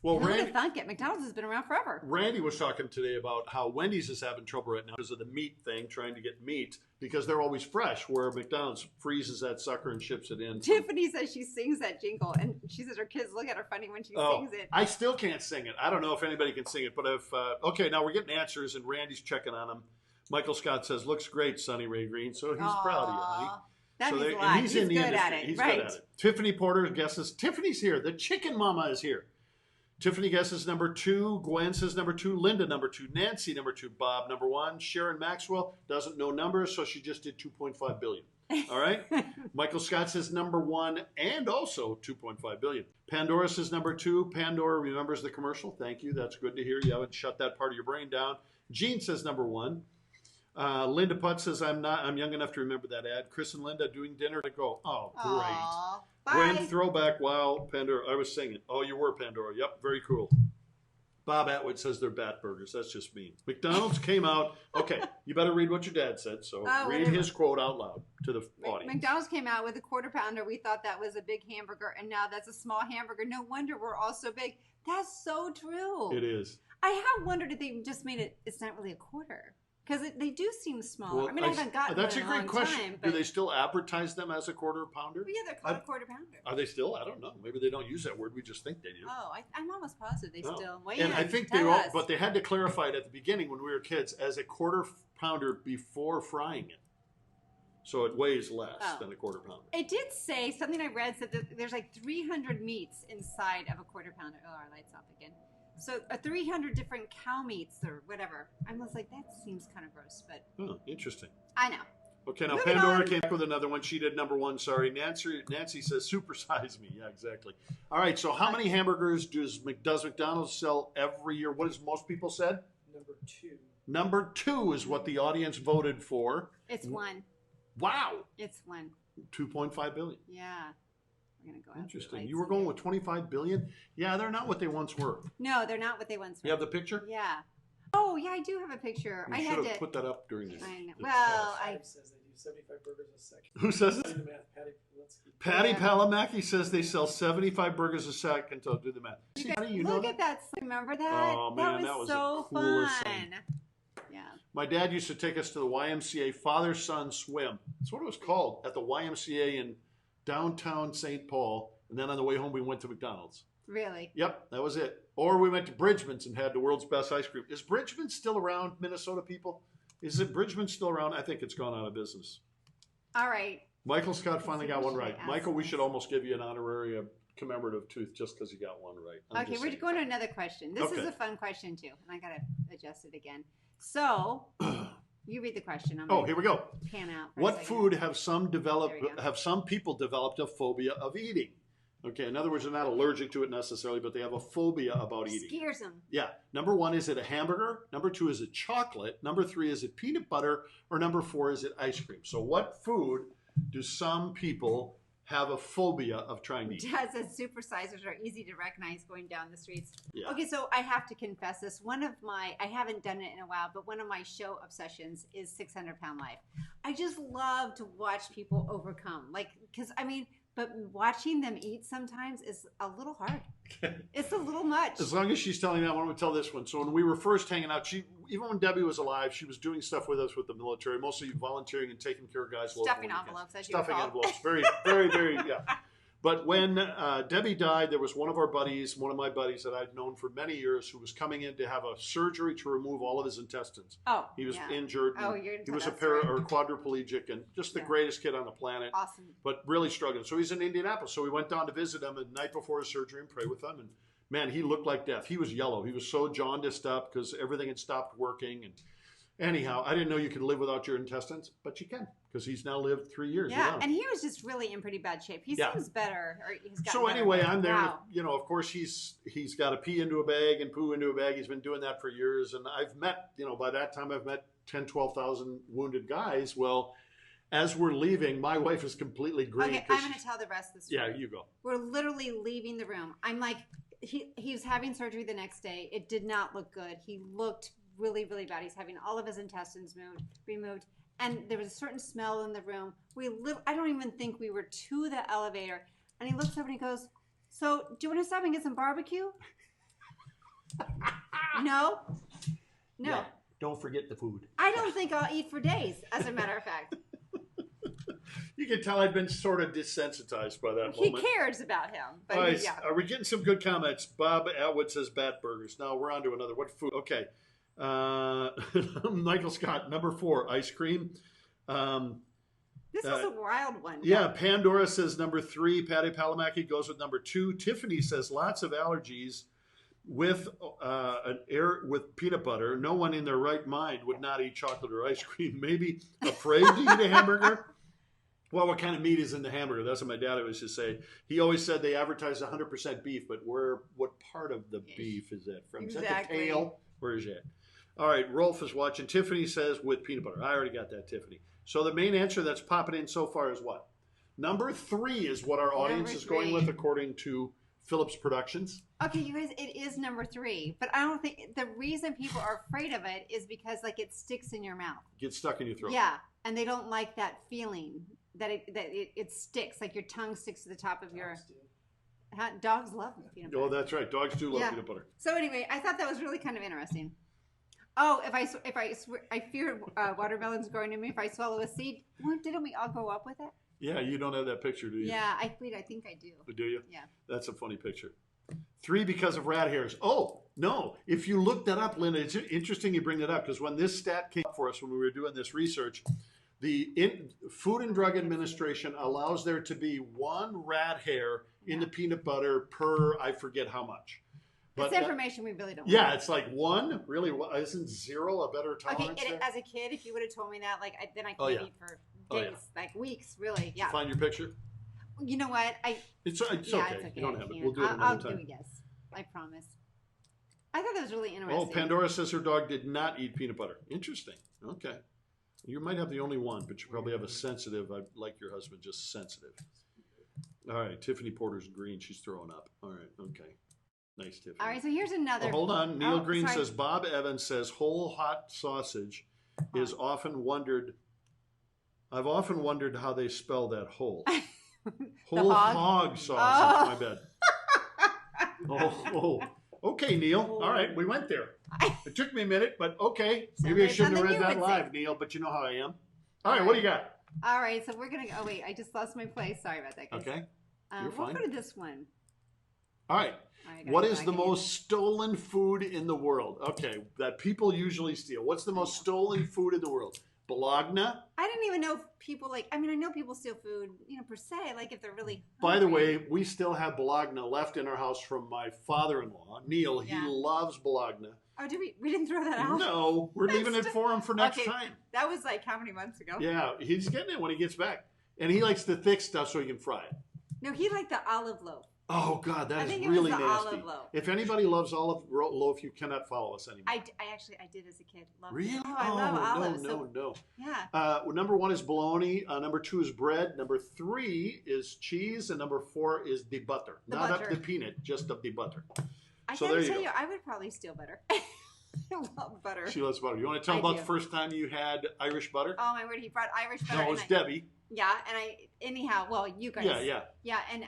well, who would have thunk it? McDonald's has been around forever. Randy was talking today about how Wendy's is having trouble right now because of the meat thing, trying to get meat, because they're always fresh, where McDonald's freezes that sucker and ships it in. Tiffany says she sings that jingle, and she says her kids look at her funny when she sings it. I still can't sing it. I don't know if anybody can sing it, but if okay, now we're getting answers, and Randy's checking on them. Michael Scott says, "Looks great, Sonny Ray Green." So he's proud of you, honey. That means a lot. He's in the good industry. at it. He's right. good at it. Tiffany Porter guesses. Tiffany's here. The chicken mama is here. Tiffany guesses number 2. Gwen says number 2. Linda number 2. Nancy number 2. Bob number 1. Sharon Maxwell doesn't know numbers, so she just did 2.5 billion. All right. Michael Scott says number 1 and also 2.5 billion. Pandora says number 2. Pandora remembers the commercial. Thank you. That's good to hear. You haven't shut that part of your brain down. Jean says number 1. Linda Putt says I'm young enough to remember that ad. Chris and Linda doing dinner to go. Oh, great. Aww. Gwen, Bye. throwback. Wow, Pandora. I was singing. Oh, you were Pandora. Yep, very cool. Bob Atwood says they're bat burgers. That's just mean. McDonald's came out. Okay, you better read what your dad said. So read his quote out loud to the audience. McDonald's came out with a quarter pounder. We thought that was a big hamburger, and now that's a small hamburger. No wonder we're all so big. That's so true. It is. I have wondered if they just made it. It's not really a quarter. Because they do seem smaller. Well, I mean, I haven't gotten that's one a in a great long question. time. But Do they still advertise them as a quarter pounder? yeah, they're called a quarter pounder. Are they still? I don't know. Maybe they don't use that word. We just think they do. Oh, I'm almost positive they still. Well, and I think they all, but they had to clarify it at the beginning when we were kids as a quarter pounder before frying it. So it weighs less than a quarter pounder. It did say, something I read said that there's like 300 meats inside of a quarter pounder. Oh, our light's off again. So 300 different cow meats or whatever. I was like, that seems kind of gross, but. Oh, interesting. I know. Okay, now Moving Pandora on. came up with another one. She did number 1. Sorry, Nancy says supersize me. Yeah, exactly. All right. So how many hamburgers does McDonald's sell every year? What has most people said? Number 2. Number 2 is what the audience voted for. It's 1. Wow. It's 1. 2.5 billion. Yeah. We're gonna go out. Interesting. You were going with 25 billion? Yeah, they're not what they once were. No, they're not what they once were. You have the picture? Yeah. Oh, yeah, I do have a picture. We I should had have to put that up during this. I know. this Well, test. Says they do 75 burgers a second. Who says Do it? the math, Patty Pawlitzki. Patty Palamaki says they sell 75 burgers a second. So do the math. See, honey, you know Look that? at that. Remember that? Oh, man, that was so the coolest fun. thing. Yeah. My dad used to take us to the YMCA father-son swim. That's what it was called at the YMCA in downtown St. Paul. And then on the way home, we went to McDonald's. Really? Yep, that was it. Or we went to Bridgman's and had the world's best ice cream. Is Bridgman's still around, Minnesota people? Is it Bridgman's still around? I think it's gone out of business. All right. Michael Scott finally got one right. Should I Michael, ask we this? should almost give you an honorary commemorative tooth just because you got one right. I'm Okay, just we're saying. going to another question. This Okay. is a fun question too, and I gotta adjust it again. So, you read the question. I'm Oh, gonna here we go. pan out. For a What second. food have some There we go. have some people developed a phobia of eating? Okay, in other words, they're not allergic to it necessarily, but they have a phobia about eating. Scares them. Yeah. Number 1, is it a hamburger? Number 2, is it chocolate? Number 3, is it peanut butter? Or number 4, is it ice cream? So what food do some people have a phobia of trying to eat? Dad says supersizers are easy to recognize going down the streets. Yeah. Okay, so I have to confess this. I haven't done it in a while, but one of my show obsessions is 600 Pound Life. I just love to watch people overcome. But watching them eat sometimes is a little hard. It's a little much. As long as she's telling that, why don't we tell this one? So when we were first hanging out, even when Debbie was alive, she was doing stuff with us with the military, mostly volunteering and taking care of guys. Stuffing envelopes, as you Stuffing recall. envelopes. Very, very, very, yeah. But when Debbie died, there was one of our buddies, one of my buddies that I'd known for many years, who was coming in to have a surgery to remove all of his intestines. Oh, He was yeah. injured. Oh, and you're he was a that's right. quadriplegic and just the Yeah. greatest kid on the planet. Awesome. But really struggling. So he's in Indianapolis. So we went down to visit him the night before his surgery and pray with him. And man, he looked like death. He was yellow. He was so jaundiced up because everything had stopped working. And anyhow, I didn't know you could live without your intestines, but you can because he's now lived 3 years. Yeah, without and he was just really in pretty bad shape. He Yeah. seems better, or he's gotten So better, anyway, but I'm there. wow. You know, of course, he's got to pee into a bag and poo into a bag. He's been doing that for years. And I've met, by that time, I've met 10, 12,000 wounded guys. Well, as we're leaving, my wife is completely green. Okay, I'm going to tell the rest of the story. Yeah, you go. We're literally leaving the room. I'm like, he was having surgery the next day. It did not look good. He looked really, really bad. He's having all of his intestines removed. And there was a certain smell in the room. I don't even think we were to the elevator. And he looks over and he goes, "So, do you want to stop and get some barbecue?" No. Yeah, don't forget the food. I don't think I'll eat for days, as a matter of fact. You can tell I've been sort of desensitized by that He moment. cares about him. But All right, yeah. are we getting some good comments? Bob Atwood says bat burgers. Now we're on to another. What food? Okay. Michael Scott, number 4, ice cream. This was a wild one. Yeah, Pandora says number 3. Patty Palamaki goes with number 2. Tiffany says lots of allergies with with peanut butter. No one in their right mind would not eat chocolate or ice cream. Maybe afraid to eat a hamburger. Well, what kind of meat is in the hamburger? That's what my dad always used to say. He always said they advertise 100% beef, but what part of the beef is that from? Exactly. Is that the tail? Where is that? All right, Rolf is watching. Tiffany says with peanut butter. I already got that, Tiffany. So the main answer that's popping in so far is what? Number 3 is what our audience Number is going 3. with according to Phillips Productions. Okay, you guys, it is number 3, but I don't think the reason people are afraid of it is because it sticks in your mouth. Get stuck in your throat. Yeah, and they don't like that feeling that it sticks, like your tongue sticks to the top of your. Dogs love peanut butter. Oh, that's right. Dogs do love Yeah. peanut butter. So anyway, I thought that was really kind of interesting. Oh, I fear watermelons growing in me if I swallow a seed. Didn't we all grow up with it? Yeah, you don't have that picture, do you? Yeah, I think I do. Do you? Yeah. That's a funny picture. 3 because of rat hairs. Oh, no. If you look that up, Linda, it's interesting you bring that up because when this stat came up for us when we were doing this research, the Food and Drug Administration allows there to be 1 rat hair in the peanut butter per I forget how much. It's information we really don't Yeah, want. it's like 1? Really? Isn't 0 a better tolerance Okay, there? as a kid, if you would have told me that, then I Oh, can't yeah. eat for Oh, yeah. days, weeks, really. Yeah. Find your picture? You know what? It's yeah, okay. It's okay. You don't I have it. can't. We'll do it I'll another time. do a guess. I promise. I thought that was really Oh, interesting. Pandora says her dog did not eat peanut butter. Interesting. Okay. You might have the only one, but you probably have a sensitive. I like your husband, just sensitive. All right. Tiffany Porter's green. She's throwing up. All right. Okay. Nice, Tiffany. All right, so here's another. Oh, hold on. Neil Green sorry. says Bob Evans says whole hot sausage is often wondered. I've often wondered how they spell that whole. Whole hog sausage. My bad. Oh. Okay, Neil. All right, we went there. It took me a minute, but okay. Maybe I Sounds like shouldn't have something read you that would live, say. Neil, but you know how I am. All right, what do you got? All right, so we're gonna. Oh wait, I just lost my place. Sorry about that, guys. Okay. You're We'll fine. go to this one. All right. What is the most stolen food in the world? Okay, that people usually steal. What's the most stolen food in the world? Bologna? I didn't even know if people I know people steal food, per se, like if they're really hungry. By the way, we still have bologna left in our house from my father-in-law, Neil. He loves bologna. Oh, did we didn't throw that out? No, we're leaving it for him for next time. That was like how many months ago? Yeah, he's getting it when he gets back. And he likes the thick stuff so he can fry it. No, he liked the olive loaf. Oh, God, that is really nasty. Olive loaf. If anybody loves olive loaf, you cannot follow us anymore. I did as a kid. Really? Oh, I love olives. No. Yeah. Number 1 is bologna. Number 2 is bread. Number 3 is cheese. And number 4 is the butter. Not up the peanut, just up the butter. I gotta tell you, I would probably steal butter. I love butter. She loves butter. You want to tell about the first time you had Irish butter? Oh, my word. He brought Irish butter. No, it was Debbie. Yeah, and you guys. Yeah. Yeah, and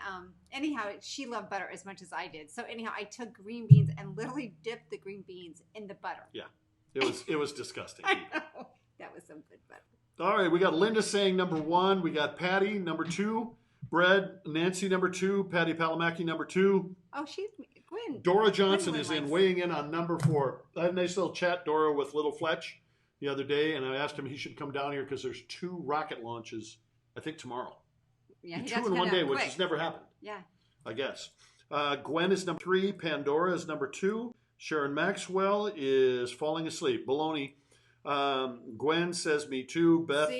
anyhow, she loved butter as much as I did. So anyhow, I took green beans and literally dipped the green beans in the butter. Yeah, it was disgusting. I know. That was some good butter. All right, we got Linda saying number 1. We got Patty number 2. Bread, Nancy number 2. Patty Palamaki number 2. Oh, she's Gwen. Dora Johnson is weighing in on number 4. I had a nice little chat, Dora, with Little Fletch the other day, and I asked him he should come down here because there's 2 rocket launches, I think tomorrow. Yeah, 2 in one day, which has never happened. Yeah. I guess. Gwen is number 3. Pandora is number 2. Sharon Maxwell is falling asleep. Baloney. Gwen says me too. Beth,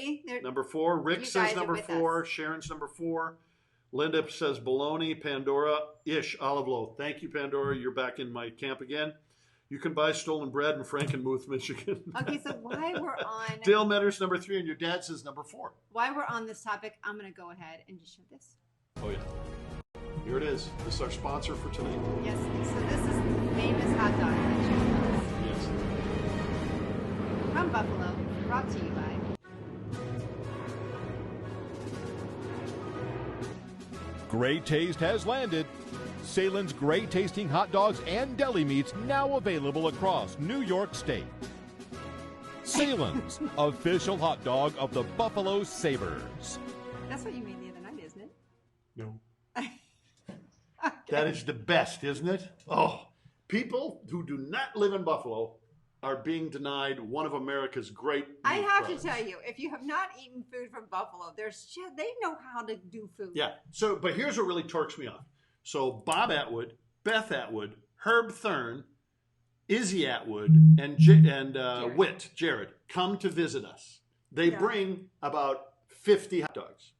number 4. Rick says number 4. Sharon's number 4. Linda says baloney. Pandora-ish olive loaf. Thank you, Pandora. You're back in my camp again. You can buy stolen bread in Frankenmuth, Michigan. Okay, so while we're on... Dale Metters, number 3, and your dad says number 4. While we're on this topic, I'm going to go ahead and just show this. Oh, yeah. Here it is. This is our sponsor for tonight. Yes, so this is famous hot dog. Yes. From Buffalo, brought to you by... Great Taste has landed. Salen's great tasting hot dogs and deli meats now available across New York State. Salen's, official hot dog of the Buffalo Sabres. That's what you made the other night, isn't it? No. That is the best, isn't it? Oh, people who do not live in Buffalo are being denied one of America's great meat I have products. to tell you, if you have not eaten food from Buffalo, they know how to do food. Yeah. So, but here's what really torques me off. So Bob Atwood, Beth Atwood, Herb Thurn, Izzy Atwood, and Jared come to visit us. They bring about 50 hot dogs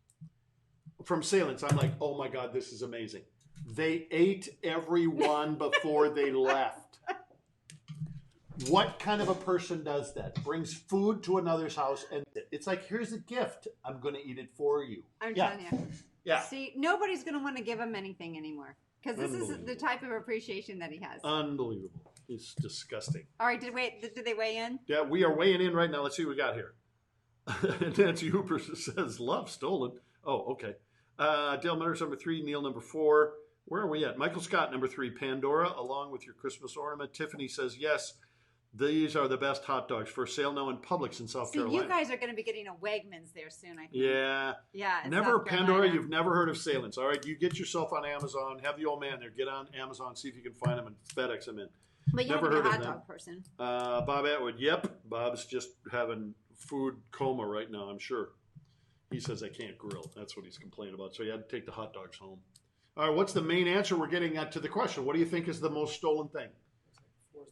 from Salen's. I'm like, oh my God, this is amazing. They ate every one before they left. What kind of a person does that? Brings food to another's house and it's like, here's a gift. I'm going to eat it for you. I'm telling you. Yeah. See, nobody's going to want to give him anything anymore because this is the type of appreciation that he has. Unbelievable. It's disgusting. All right, did they weigh in? Yeah, we are weighing in right now. Let's see what we got here. Nancy Hooper says, love stolen. Oh, okay. Dale Metters, number 3. Neil, number 4. Where are we at? Michael Scott, number 3. Pandora, along with your Christmas ornament. Tiffany says, yes, these are the best hot dogs for sale now in Publix in South Carolina. You guys are going to be getting a Wegmans there soon, I think. Yeah. Yeah. Never, Pandora, you've never heard of Salen's. All right, you get yourself on Amazon. Have the old man there. Get on Amazon, see if you can find them and FedEx them in. But you're a hot dog person. Bob Atwood, yep. Bob's just having food coma right now, I'm sure. He says I can't grill. That's what he's complaining about. So he had to take the hot dogs home. All right, what's the main answer we're getting at to the question? What do you think is the most stolen thing?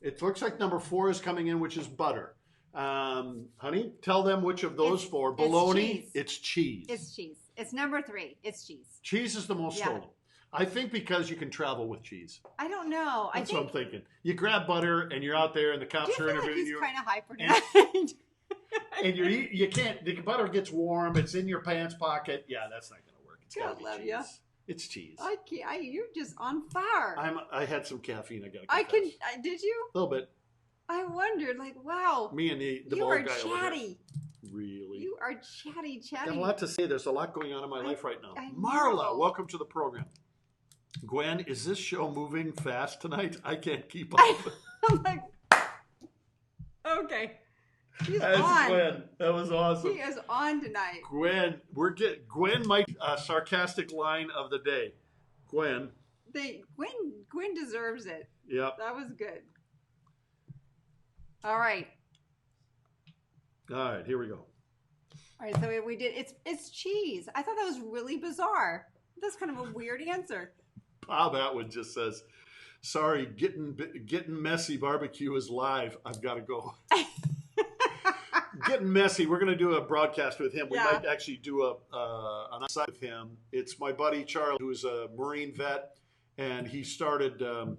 It looks like number 4 is coming in, which is butter. Honey, tell them which of those 4. Bologna, it's cheese. It's cheese. It's number 3. It's cheese. Cheese is the most stolen. I think because you can travel with cheese. I don't know. That's what I'm thinking. You grab butter and you're out there and the cops are interviewing you. He's kind of hyper tonight. And you can't. The butter gets warm. It's in your pants pocket. Yeah, that's not going to work. It's got to be cheese. You. It's cheese. I can't. You're just on fire. I had some caffeine. Did you? A little bit. I wondered, wow. Me and the you bald are guy chatty. Really? You are chatty. Got a lot to say. There's a lot going on in my life right now. Marla, welcome to the program. Gwen, is this show moving fast tonight? I can't keep up. I'm like, okay. She's That's on. Gwen. That was awesome. She is on tonight. Gwen, Gwen might sarcastic line of the day. Gwen, Gwen deserves it. Yep. That was good. All right. All right, here we go. All right, so we did. It's cheese. I thought that was really bizarre. That's kind of a weird answer. Bob Atwood just says, "Sorry, getting messy barbecue is live. I've got to go." Getting messy. We're going to do a broadcast with him. We might actually do an onsite with him. It's my buddy Charlie, who's a Marine vet, and he started a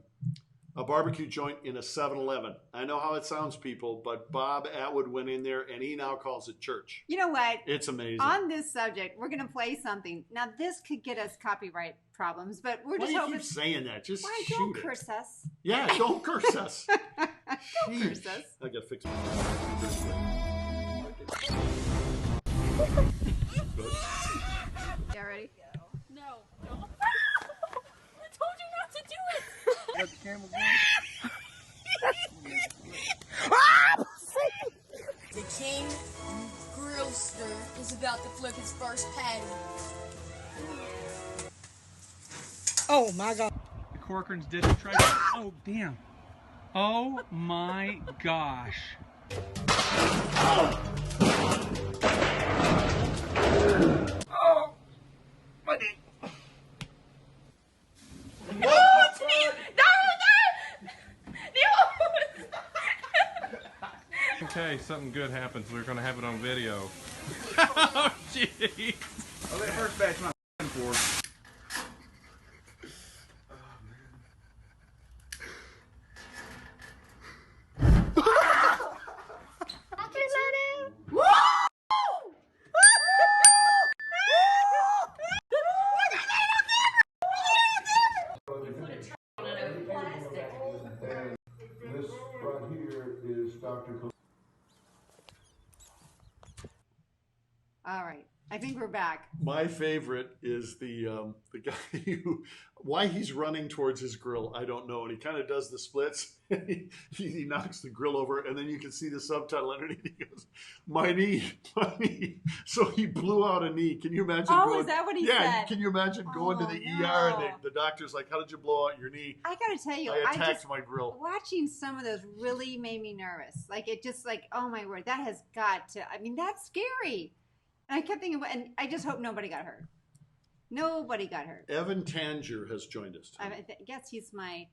barbecue joint in a 7-Eleven. I know how it sounds, people, but Bob Atwood went in there, and he now calls it church. You know what? It's amazing. On this subject, we're going to play something. Now, this could get us copyright problems, but we're just hoping. Why do you keep saying that? Just why shoot don't it. curse us? Yeah, don't curse us. Don't curse us. I got to fix my Yeah, ready? No. I told you not to do it. Got the camera The King Grillster is about to flip his first patty. Oh my God. The Corcorans didn't try to. Oh, damn. Oh my gosh. Oh, my knee. Okay, something good happens. We're going to have it on video. Oh, jeez. Oh, that first batch not for. This right here is Dr. All right. I think we're back. My favorite is the guy who, why he's running towards his grill, I don't know. And he kind of does the splits. he knocks the grill over, and then you can see the subtitle underneath. He goes, my knee. So he blew out a knee. Can you imagine? Oh, going, is that what he yeah, said? can you imagine going to the ER and the doctor's like, how did you blow out your knee? I got to tell you, I attacked my grill. Watching some of those really made me nervous. Like, it just like, oh my word, that has got to, I mean, that's scary. And I kept thinking, and I just hope nobody got hurt. Nobody got hurt. Evan Tanger has joined us. I guess he's my,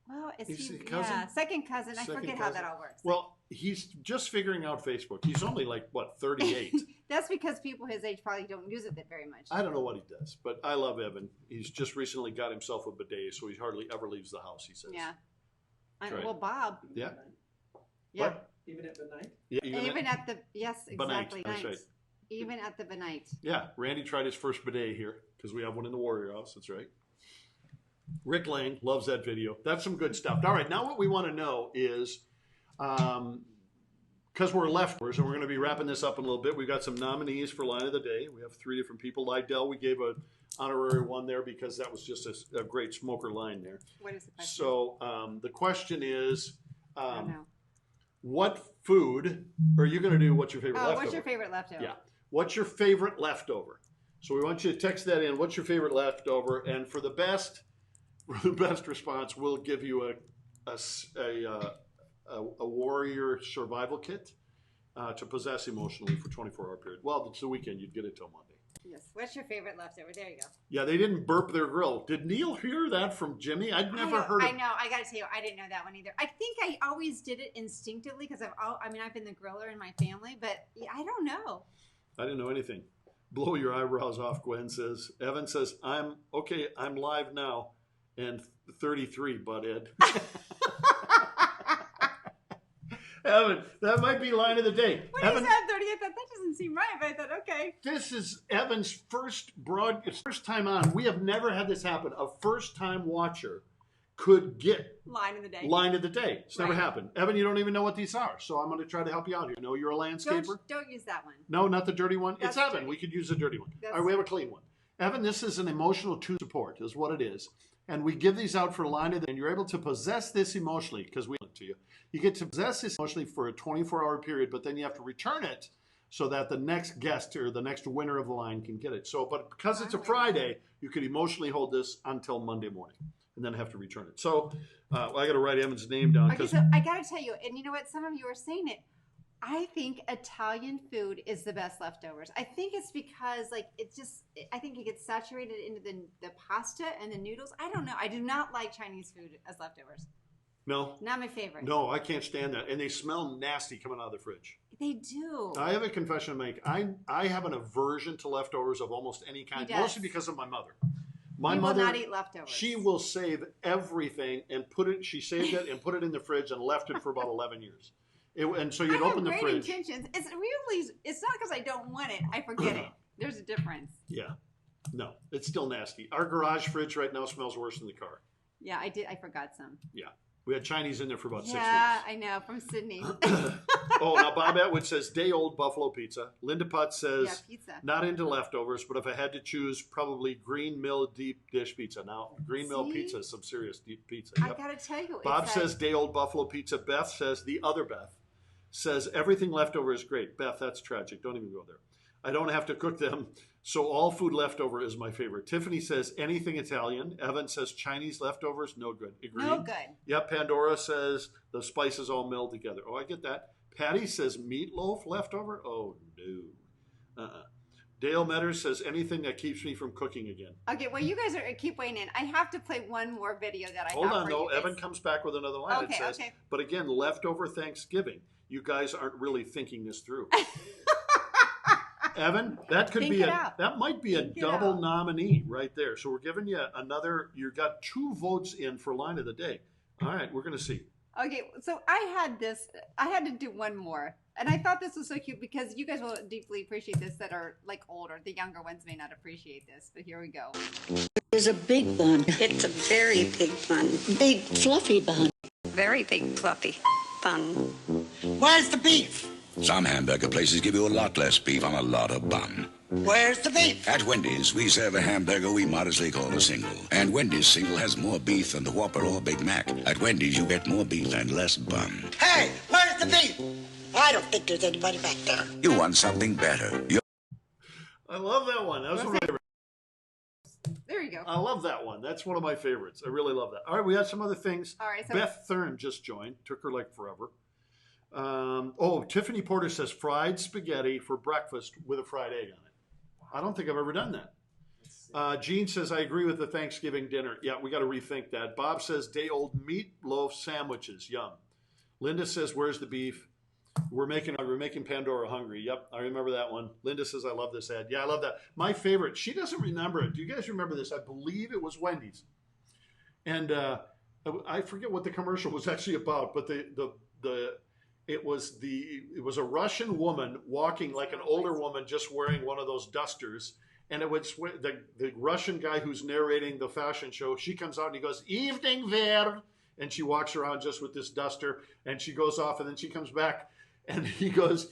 well, is He's he? a cousin? Yeah, second cousin. I Second forget how cousin? that all works. Well, he's just figuring out Facebook. He's only like, what, 38? That's because people his age probably don't use it that very much. I don't know what he does, but I love Evan. He's just recently got himself a bidet, so he hardly ever leaves the house, he says. Yeah. Right. Well, Bob. Yeah. Yeah. What? Even at midnight? Yeah, Even at the, yes, exactly. Benite, that's right. Even at the benite. Yeah, Randy tried his first bidet here because we have one in the Warrior House. That's right. Rick Lang loves that video. That's some good stuff. All right, now what we want to know is, because we're Leftoers and we're going to be wrapping this up in a little bit, we've got some nominees for Line of the Day. We have 3 different people. Lydell, we gave an honorary one there because that was just a great smoker line there. What is the question? So the question is, I don't know. what food are you going to do? What's your favorite leftover? What's your favorite leftover? Yeah. What's your favorite leftover? So we want you to text that in. What's your favorite leftover? And for the best response, we'll give you a warrior survival kit to possess emotionally for 24-hour period. Well, it's the weekend. You'd get it till Monday. Yes. What's your favorite leftover? There you go. Yeah, they didn't burp their grill. Did Neil hear that from Jimmy? I'd never heard of I know. I got to tell you, I didn't know that one either. I think I always did it instinctively because I've been the griller in my family, but I don't know. I didn't know anything. Blow your eyebrows off, Gwen says. Evan says, I'm live now. And 33, Bud Ed. Evan, that might be Line of the Day. When Evan, he said 30, I thought, that doesn't seem right, but I thought, okay. This is Evan's first time on. We have never had this happen. A first-time watcher could get Line of the Day. Line of the Day. It's never happened. Evan, you don't even know what these are, so I'm going to try to help you out here. No, you're a landscaper? Don't use that one. No, not the dirty one. That's it's Evan. dirty. We could use the dirty one. That's All right, we have a clean one. Evan, this is an emotional to support, is what it is. And we give these out for Line of the Day, and you're able to possess this emotionally because we give it to you. You get to possess this emotionally for a 24-hour period, but then you have to return it so that the next guest or the next winner of the line can get it. So, but because it's a Friday, you could emotionally hold this until Monday morning and then have to return it. So well, I got to write Evan's name down. Okay, so I got to tell you, and you know what? Some of you are saying it. I think Italian food is the best leftovers. I think it's because I think it gets saturated into the pasta and the noodles. I don't know. I do not like Chinese food as leftovers. No. Not my favorite. No, I can't stand that. And they smell nasty coming out of the fridge. They do. I have a confession to make. I have an aversion to leftovers of almost any kind, mostly because of my mother. My mother will not eat leftovers. She will save everything and she saved it and put it in the fridge and left it for about 11 years. And so you'd open the fridge. Intentions. It's not because I don't want it. I forget it. There's a difference. Yeah. No, it's still nasty. Our garage fridge right now smells worse than the car. Yeah, I forgot some. Yeah. We had Chinese in there for about 6 weeks. Yeah, I know, from Sydney. Oh, now Bob Atwood says day-old buffalo pizza. Linda Potts says pizza. Not into leftovers, but if I had to choose, probably Green Mill deep dish pizza. Now, Green Mill pizza is some serious deep pizza. Yep. I got to tell you. Bob says day-old buffalo pizza. Beth says, the other Beth, says everything leftover is great. Beth, that's tragic. Don't even go there. I don't have to cook them, so all food leftover is my favorite. Tiffany says anything Italian. Evan says Chinese leftovers, no good. Agreed? No good. Yep, Pandora says the spices all meld together. Oh, I get that. Patty says meatloaf leftover? Oh, no. Dale Metters says anything that keeps me from cooking again. Okay, well, you guys keep weighing in. I have to play one more video that I Hold have on, for though. you guys. Evan comes back with another line. Okay, It says, but again, leftover Thanksgiving. You guys aren't really thinking this through. Evan, that might be a double nominee right there. So we're giving you you got 2 votes in for line of the day. All right, we're going to see. Okay, so I had to do one more. And I thought this was so cute because you guys will deeply appreciate this that are like older. The younger ones may not appreciate this, but here we go. There's a big bun. It's a very big bun. Big fluffy bun. Very big fluffy bun. Where's the beef? Some hamburger places give you a lot less beef on a lot of bun. Where's the beef? At Wendy's, we serve a hamburger we modestly call a single. And Wendy's single has more beef than the Whopper or Big Mac. At Wendy's, you get more beef and less bun. Hey, where's the beef? I don't think there's anybody back there. You want something better. I love that one. That was one of my favorites. There you go. I love that one. That's one of my favorites. I really love that. All right, we had some other things. All right, so Beth Thurn just joined. Took her like forever. Tiffany Porter says fried spaghetti for breakfast with a fried egg on it. I don't think I've ever done that. Jean says, I agree with the Thanksgiving dinner. Yeah, we got to rethink that. Bob says, day-old meatloaf sandwiches. Yum. Linda says, where's the beef? We're making Pandora hungry. Yep, I remember that one. Linda says, I love this ad. Yeah, I love that. My favorite, she doesn't remember it. Do you guys remember this? I believe it was Wendy's. And I forget what the commercial was actually about, but it was a Russian woman walking like an older woman just wearing one of those dusters. And it was the Russian guy who's narrating the fashion show. She comes out and he goes, evening wear. And she walks around just with this duster and she goes off and then she comes back and he goes,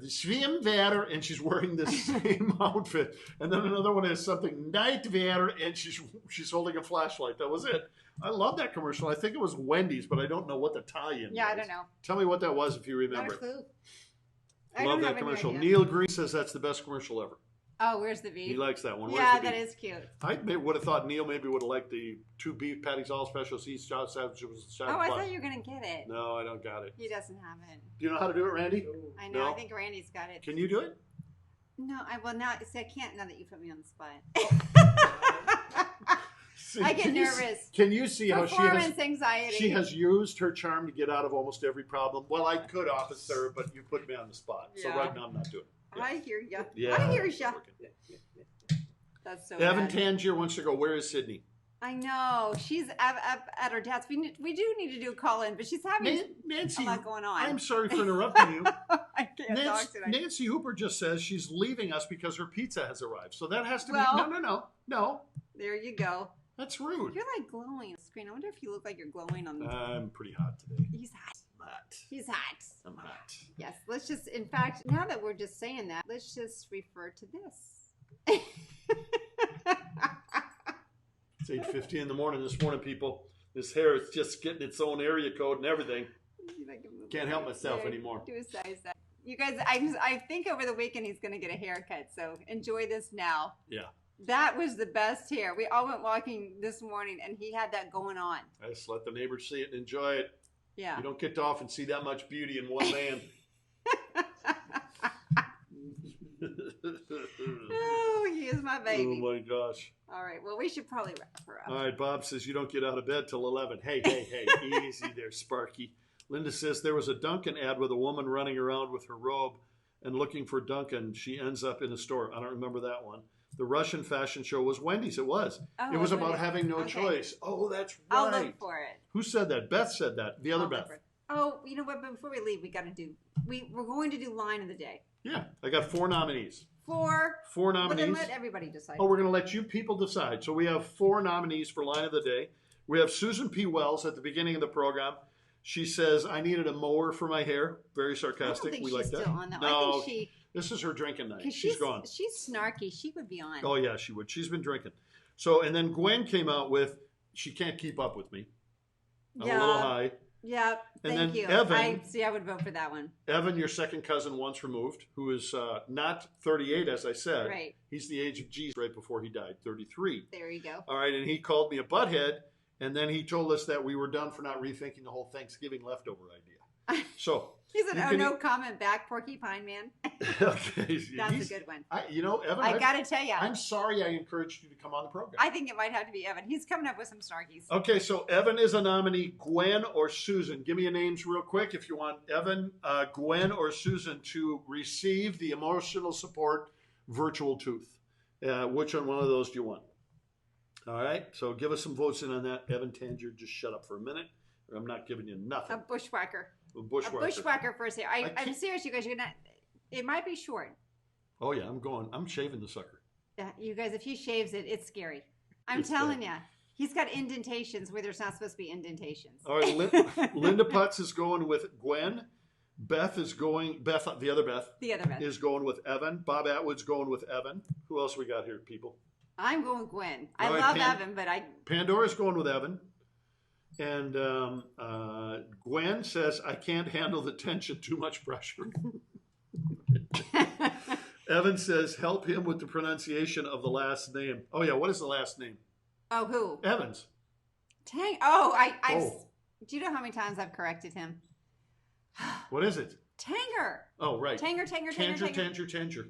swim wear. And she's wearing the same outfit. And then another one is something night wear and she's holding a flashlight. That was it. I love that commercial. I think it was Wendy's, but I don't know what the tie-in was. I don't know. Tell me what that was if you remember. Not a clue. Love that commercial. Neil Green says that's the best commercial ever. Oh, where's the beef? He likes that one. Yeah, that is cute. I would have thought Neil maybe would have liked the 2 beef patties, all special seeds, sandwiches. Oh, I thought you were going to get it. No, I don't got it. He doesn't have it. Do you know how to do it, Randy? I know. No? I think Randy's got it. Can you do it? No, I can't now that you put me on the spot. See, I get nervous. Can you see how Performance anxiety. She has used her charm to get out of almost every problem? Well, I could, officer, but you put me on the spot. So right now I'm not doing it. Yeah. I hear you. Yeah, I hear you. That's so Evan bad. Tangier wants to go, where is Sydney? I know. She's at her dad's. We do need to do a call-in, but she's having Nancy, a lot going on. I'm sorry for interrupting you. I can't talk today. Nancy Hooper just says she's leaving us because her pizza has arrived. So that has to be... No. There you go. That's rude. You're like glowing on the screen. I wonder if you look like you're glowing on the... I'm pretty hot today. He's hot. I'm hot. He's hot. I'm hot. Yes. Let's just... In fact, now that we're just saying that, let's just refer to this. It's 8:50 in the morning this morning, people. This hair is just getting its own area code and everything. Can't help myself anymore. Do a size that. You guys, I think over the weekend he's going to get a haircut, so enjoy this now. Yeah. That was the best hair. We all went walking this morning, and he had that going on. I just let the neighbors see it and enjoy it. Yeah. You don't get to often see that much beauty in one man. Oh, he is my baby. Oh, my gosh. All right. Well, we should probably wrap her up. All right. Bob says you don't get out of bed till 11. Hey, easy there, Sparky. Linda says there was a Dunkin' ad with a woman running around with her robe and looking for Dunkin'. She ends up in a store. I don't remember that one. The Russian fashion show was Wendy's. It was. Oh, it was about having no choice. Oh, that's right. I'll look for it. Who said that? Beth said that. The other I'll Beth. Oh, you know what? But before we leave, we're going to do line of the day. Yeah, I got 4 nominees. Four nominees. Well, then let everybody decide. Oh, we're going to let you people decide. So we have 4 nominees for line of the day. We have Susan P. Wells at the beginning of the program. She says, I needed a mower for my hair. Very sarcastic. I don't think we she's like that. still on that. No, I think this is her drinking night. she's gone. She's snarky. She would be on. Oh, yeah, she would. She's been drinking. So, and then Gwen came out with, she can't keep up with me. I'm a little high. Yeah, And thank then you. Evan- I would vote for that one. Evan, your second cousin once removed, who is not 38, as I said. Right. He's the age of Jesus right before he died, 33. There you go. All right, and he called me a butthead, and then he told us that we were done for not rethinking the whole Thanksgiving leftover idea. So He said, no comment back, Porcupine Man. Okay, That's a good one. Evan, I got to tell you. I'm sorry I encouraged you to come on the program. I think it might have to be Evan. He's coming up with some snarkies. Okay, so Evan is a nominee. Gwen or Susan? Give me your names real quick if you want Evan, Gwen, or Susan to receive the emotional support virtual tooth. Which one of those do you want? All right, so give us some votes in on that. Evan Tanger, just shut up for a minute. Or I'm not giving you nothing. A bushwhacker. A bushwhacker. A bushwhacker first hair. I'm serious, you guys. You're not. It might be short. Oh yeah, I'm shaving the sucker. Yeah, you guys. If he shaves it, it's scary. I'm telling you. He's got indentations where there's not supposed to be indentations. All right, Linda Putz is going with Gwen. The other Beth. The other Beth is going with Evan. Bob Atwood's going with Evan. Who else we got here, people? I'm going with Gwen. All right, love Evan, but Pandora's going with Evan. And Gwen says, I can't handle the tension, too much pressure. Evan says, help him with the pronunciation of the last name. Oh, yeah, what is the last name? Oh, who? Evans. Tang. Oh, do you know how many times I've corrected him? What is it? Tanger. Oh, right. Tanger.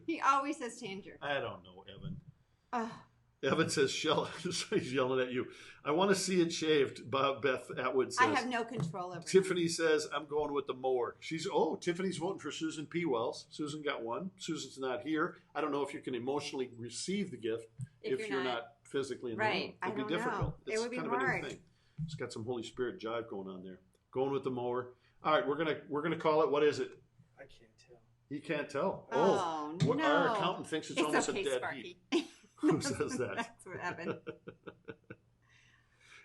He always says Tanger. I don't know, Evan. Evan says, he's yelling at you. I want to see it shaved, Beth Atwood says. I have no control over it. Tiffany says, I'm going with the mower. Tiffany's voting for Susan P. Wells. Susan got one. Susan's not here. I don't know if you can emotionally receive the gift if you're not physically in the room. It'd be difficult. It would be kind hard. of a new thing. It's got some Holy Spirit jive going on there. Going with the mower. All right, we're gonna call it. What is it? I can't tell. He can't tell. No. Our accountant thinks it's almost okay, a dead Sparky. heat. Who says that? That's what happened.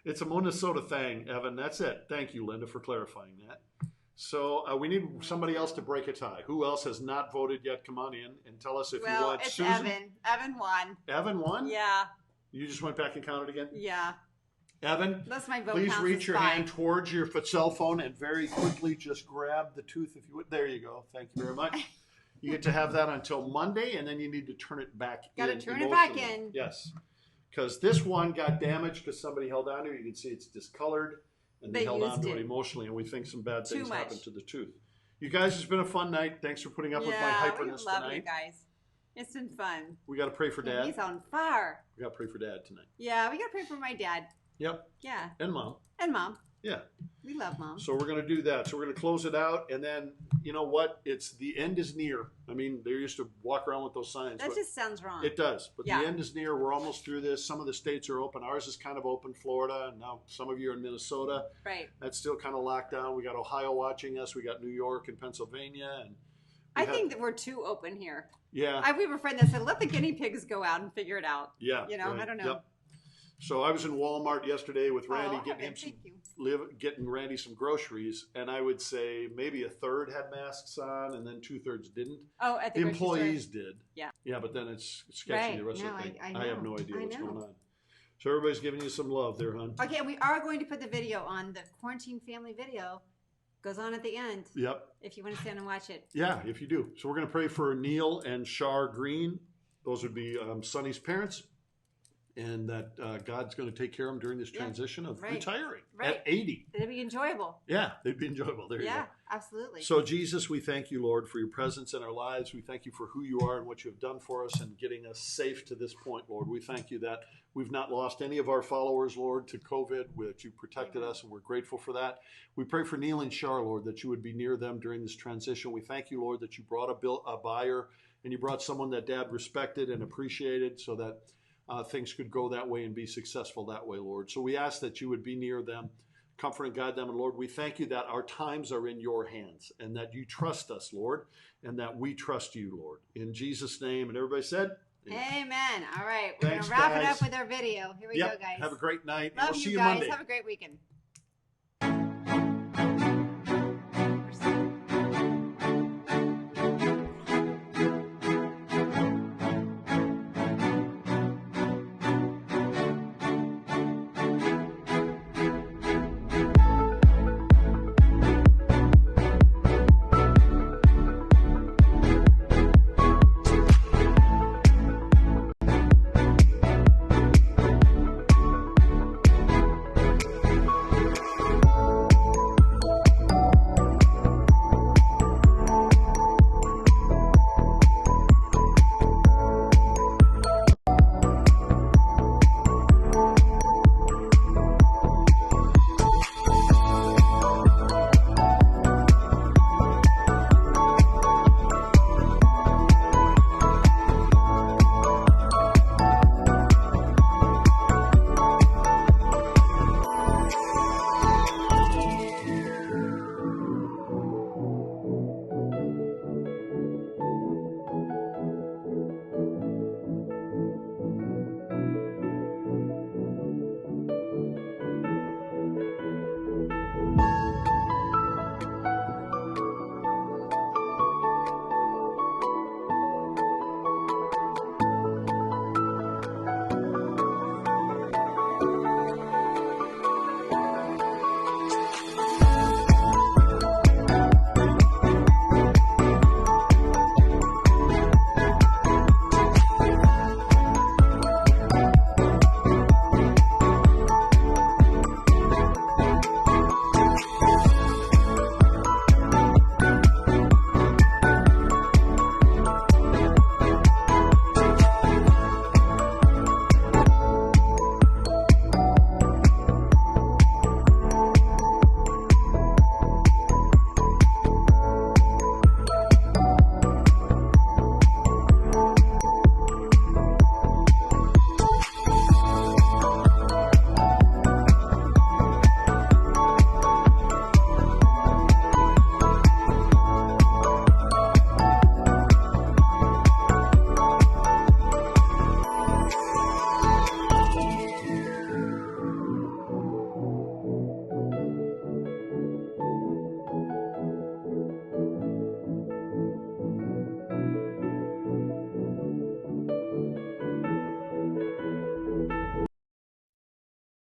It's a Minnesota thing, Evan. That's it. Thank you, Linda, for clarifying that. So we need somebody else to break a tie. Who else has not voted yet? Come on in and tell us if you want it's Susan. Evan. Evan won. Evan won? Yeah. You just went back and counted again? Yeah. Evan, that's my vote. Please reach your hand towards your cell phone and very quickly just grab the tooth if you would. There you go. Thank you very much. You get to have that until Monday, and then you need to turn it back in. Got to turn it back in. Yes. Because this one got damaged because somebody held on to it. You can see it's discolored, and they held on to it emotionally, and we think some bad things happened to the tooth. You guys, it's been a fun night. Thanks for putting up with my hyperness tonight. We love you guys. It's been fun. We got to pray for Dad. He's on fire. We got to pray for Dad tonight. Yeah, we got to pray for my dad. Yep. Yeah. And Mom. And Mom. Yeah. We love Mom. So we're going to do that. So we're going to close it out. And then, you know what? It's the end is near. I mean, they used to walk around with those signs. That just sounds wrong. It does. But the end is near. We're almost through this. Some of the states are open. Ours is kind of open, Florida. And now some of you are in Minnesota. Right. That's still kind of locked down. We got Ohio watching us. We got New York and Pennsylvania. And I think that we're too open here. Yeah. We have a friend that said, let the guinea pigs go out and figure it out. Yeah. You know, right. I don't know. Yep. So I was in Walmart yesterday with Randy getting Randy some groceries, and I would say maybe a third had masks on, and then 2/3 didn't. Oh, at the employees did. Yeah. Yeah, but then it's sketchy the rest of the thing. I have no idea what's going on. So everybody's giving you some love there, hon. Okay, and we are going to put the video on the quarantine family video Goes on at the end. Yep. If you want to stand and watch it. Yeah, if you do. So we're going to pray for Neil and Shar Green. Those would be Sonny's parents. And that God's going to take care of them during this transition of retiring at 80. It'll be enjoyable. Yeah, they'd be enjoyable. There you go. Yeah, absolutely. So, Jesus, we thank you, Lord, for your presence in our lives. We thank you for who you are and what you have done for us and getting us safe to this point, Lord. We thank you that we've not lost any of our followers, Lord, to COVID, that you protected us, and we're grateful for that. We pray for Neil and Shar, Lord, that you would be near them during this transition. We thank you, Lord, that you brought a buyer and you brought someone that Dad respected and appreciated so that things could go that way and be successful that way, Lord. So we ask that you would be near them, comfort and guide them. And Lord, we thank you that our times are in your hands and that you trust us, Lord, and that we trust you, Lord. In Jesus' name. And everybody said, Amen. All right. We're going Thanks, to wrap it guys. up with our video. Here we go, guys. Have a great night. Love We'll see you you guys. Monday. Have a great weekend.